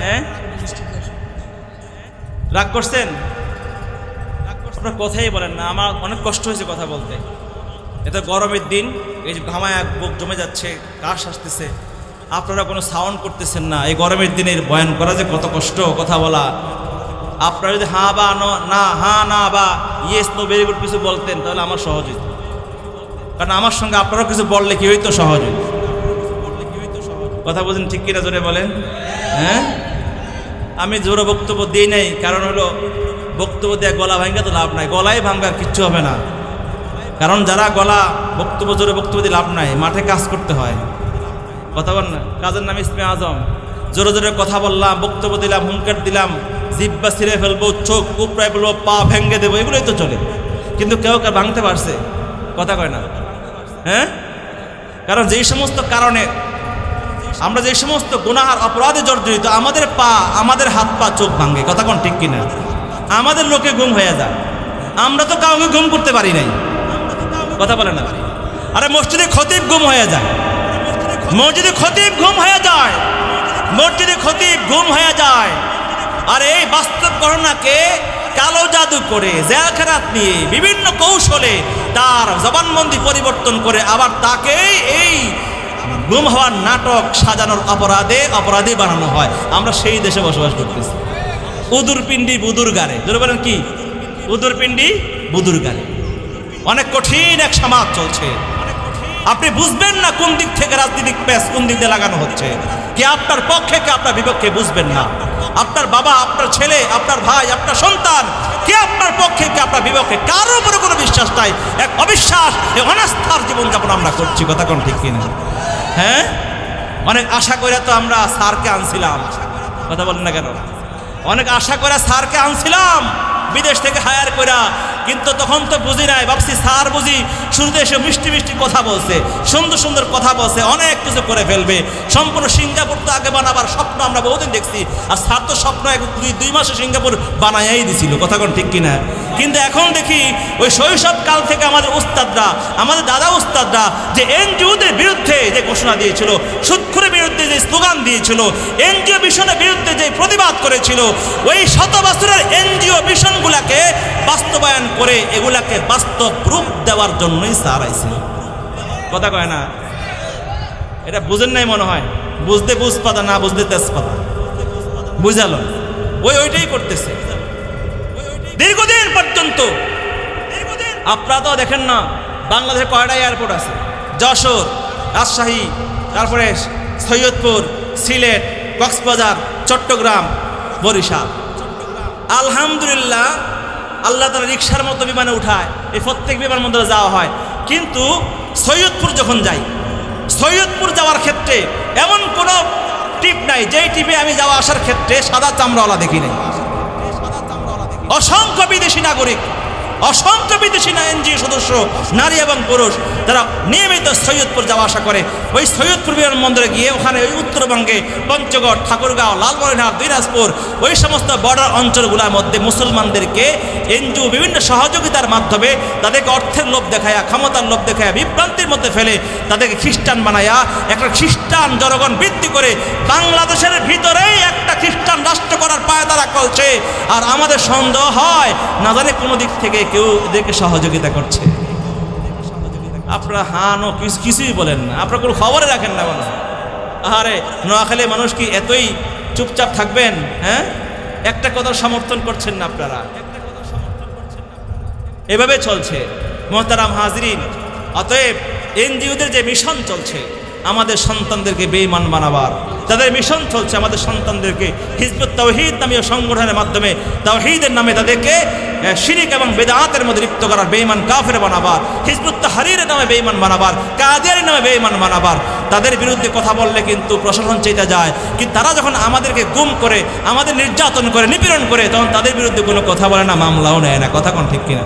হ্যাঁ, রাগ করছেন? আপনার কথাই বলেন না। আমার অনেক কষ্ট হয়েছে কথা বলতে। এটা গরমের দিন, এই যে ঘামায় বুক জমে যাচ্ছে, কাশ আসতেছে, আপনারা কোনো সাউন্ড করতেছেন না। এই গরমের দিনের বয়ান করা যে কত কষ্ট, কথা বলা। আপনারা যদি হ্যাঁ বা না, হ্যাঁ না বা ইয়েস নো ভেরি গুড কিছু বলতেন, তাহলে আমার সহজ হইত। কারণ আমার সঙ্গে আপনারাও কিছু বললে কি হইতো? সহজ হইত। কথা বলছেন ঠিক কিনা? জোরে বলেন। হ্যাঁ, আমি জোরে বক্তব্য দিই নাই, কারণ হলো বক্তব্য দিয়ে গলা ভাঙ্গা তো লাভ নাই। গলায় ভাঙ্গার কিচ্ছু হবে না, কারণ যারা গলা বক্তব্য জোরে বক্তব্য দিয়ে লাভ নাই, মাঠে কাজ করতে হয়। কথা বল না, কাজের নাম ইসমে আজম। জোরে জোরে কথা বললাম, বক্তব্য দিলাম, হুঙ্কার দিলাম, জিব্বা ছিঁড়ে ফেলবো, চোখ উপড়ায় ফেলবো, পা ভেঙ্গে দেবো, এগুলোই তো চলে। কিন্তু কেউ কেউ ভাঙতে পারছে? কথা কয় না। হ্যাঁ, কারণ যেই সমস্ত কারণে আমরা যে সমস্ত গুনাহার অপরাধে জর্জরিত, আমাদের পা, আমাদের হাত পা, চোখ ভাঙ্গে। কথা কোন ঠিক কিনা? আমাদের লোকে গুম হয়ে যায়, আমরা তো কাউকে গুম করতে পারি নাই। কথা বলে না। আরে মসজিদে খতিব গুম হয়ে যায়, মসজিদে খতিব গুম হয়ে যায়, মসজিদে খতিব গুম হয়ে যায়। আর এই বাস্তব ঘটনাকে কালো জাদু করে, জেলখানাত নিয়ে, বিভিন্ন কৌশলে তার জবানবন্দি পরিবর্তন করে আবার তাকে এই গুম হওয়ার নাটক সাজানোর অপরাধী বানানো হয়। আমরা সেই দেশে বসবাস করতেছি। উদুর পিণ্ডি বুদুর গারে, ধরে বলেন কি? উদুর পিণ্ডি বুদুর গারে। অনেক কঠিন এক সমাজ চলছে। আপনি বুঝবেন না কোন দিক থেকে রাজনৈতিক প্যাচ কোন দিক দিয়ে লাগানো হচ্ছে, কি আপনার পক্ষে কে আপনার বিপক্ষে বুঝবেন না। আপনার বাবা, আপনার ছেলে, আপনার ভাই, আপনার সন্তান, কে আপনার পক্ষে কে আপনার বিপক্ষে, কারোর উপরে কোনো বিশ্বাস নাই। এক অবিশ্বাস, এক অনাস্থার জীবনযাপন আমরা করছি। কথা কোন ঠিক কিনা? হ্যাঁ, অনেক আশা করে তো আমরা স্যারকে আনছিলাম। কথা বলেন না কেন? অনেক আশা করে স্যারকে আনছিলাম বিদেশ থেকে হায়ার করা, কিন্তু তখন তো বুঝি নাই, ভাবছি স্যার বুঝি শুরুতে এসে মিষ্টি মিষ্টি কথা বলছে, সুন্দর সুন্দর কথা বলছে, অনেক কিছু করে ফেলবে। সম্পূর্ণ সিঙ্গাপুর তো আগে বানাবার স্বপ্ন আমরা বহুদিন দেখছি, আর স্যার তো স্বপ্ন দুই মাসে সিঙ্গাপুর বানাইয়াই দিছিল। কথা কোন ঠিক কিনা? কিন্তু এখন দেখি ওই শৈশবকাল থেকে আমাদের উস্তাদরা, আমাদের দাদা উস্তাদরা যে এনজিওদের বিরুদ্ধে যে ঘোষণা দিয়েছিল, সুদখোরের বিরুদ্ধে যে স্লোগান দিয়েছিল, এনজিও মিশনের বিরুদ্ধে যে প্রতিবাদ করেছিল, ওই শত বছরের এনজিও মিশনগুলাকে বাস্তবায়ন করে এগুলাকে বাস্তব রূপ দেওয়ার জন্যই স্যার আইছে। কথা কয় না? এটা বুঝেন নাই মনে হয়। বুঝতে বুঝ পাতা, না বুঝতে তেজপাতা। বুঝালো ওইটাই করতেছে দীর্ঘদিন পর্যন্ত। আপনারা তো দেখেন না, বাংলাদেশে কয়টা এয়ারপোর্ট আছে? যশোর, রাজশাহী, তারপরে সৈয়দপুর, সিলেট, কক্সবাজার, চট্টগ্রাম, বরিশাল। আলহামদুলিল্লাহ, আল্লাহ তাআলা রিকশার মতো বিমানে উঠায়, এই প্রত্যেক বিমান বন্দরে যাওয়া হয়। কিন্তু সৈয়দপুর যখন যাই, সৈয়দপুর যাওয়ার ক্ষেত্রে এমন কোনো টিপ নাই যেই টিপে আমি যাওয়া আসার ক্ষেত্রে সাদা চামড়াওয়ালা দেখি নাই। অসংখ্য বিদেশি নাগরিক, অসংখ্য বিদেশি এনজিও সদস্য, নারী এবং পুরুষ, তারা নিয়মিত সৈয়দপুর যাওয়া আসা করে। ওই সৈয়দপুর বিমানবন্দরে গিয়ে ওখানে ওই উত্তরবঙ্গে পঞ্চগড়, ঠাকুরগাঁও, লালমনিরহাট, দিনাজপুর, ওই সমস্ত বর্ডার অঞ্চলগুলোর মধ্যে মুসলমানদেরকে এনজিও বিভিন্ন সহযোগিতার মাধ্যমে তাদেরকে অর্থের লোভ দেখায়া, ক্ষমতার লোভ দেখায়া, বিভ্রান্তির মধ্যে ফেলে তাদেরকে খ্রিস্টান বানায়া একটা খ্রিস্টান জনগণ বৃদ্ধি করে বাংলাদেশের ভিতরেই একটা খ্রিস্টান রাষ্ট্র করার পায়তারা করছে। আর আমাদের সন্দেহ হয় না জানে কোনো দিক থেকে কেউ এদেরকে সহযোগিতা করছে। আপনারা হানো কিছুই বলেন না, আপনারা কোনো খবরে রাখেন না। বলেন আরে নোয়াখালী মানুষ কি এতই চুপচাপ থাকবেন? হ্যাঁ, একটা কথার সমর্থন করছেন না আপনারা। এভাবে চলছে মোহতারাম হাজরিন। অতএব এনজিওদের যে মিশন চলছে আমাদের সন্তানদেরকে বেঈমান বানাবার, তাদের মিশন চলছে আমাদের সন্তানদেরকে হিজবুত তাওহীদ নামীয় সংগঠনের মাধ্যমে তাওহীদের নামে তাদেরকে শিরিক এবং বেদাতের মধ্যে লিপ্ত করার, বেঈমান কাফের বানাবার, হিজবুত তাহরীরের নামে বেঈমান বানাবার, কাদিয়ানীর নামে বেঈমান বানাবার। তাদের বিরুদ্ধে কথা বললে কিন্তু প্রশাসন চেতে যায়, কিন্তু তারা যখন আমাদেরকে গুম করে, আমাদের নির্যাতন করে, নিপীড়ন করে, তখন তাদের বিরুদ্ধে কোনো কথা বলে না, মামলাও নেয় না। কথা কোন ঠিক কিনা?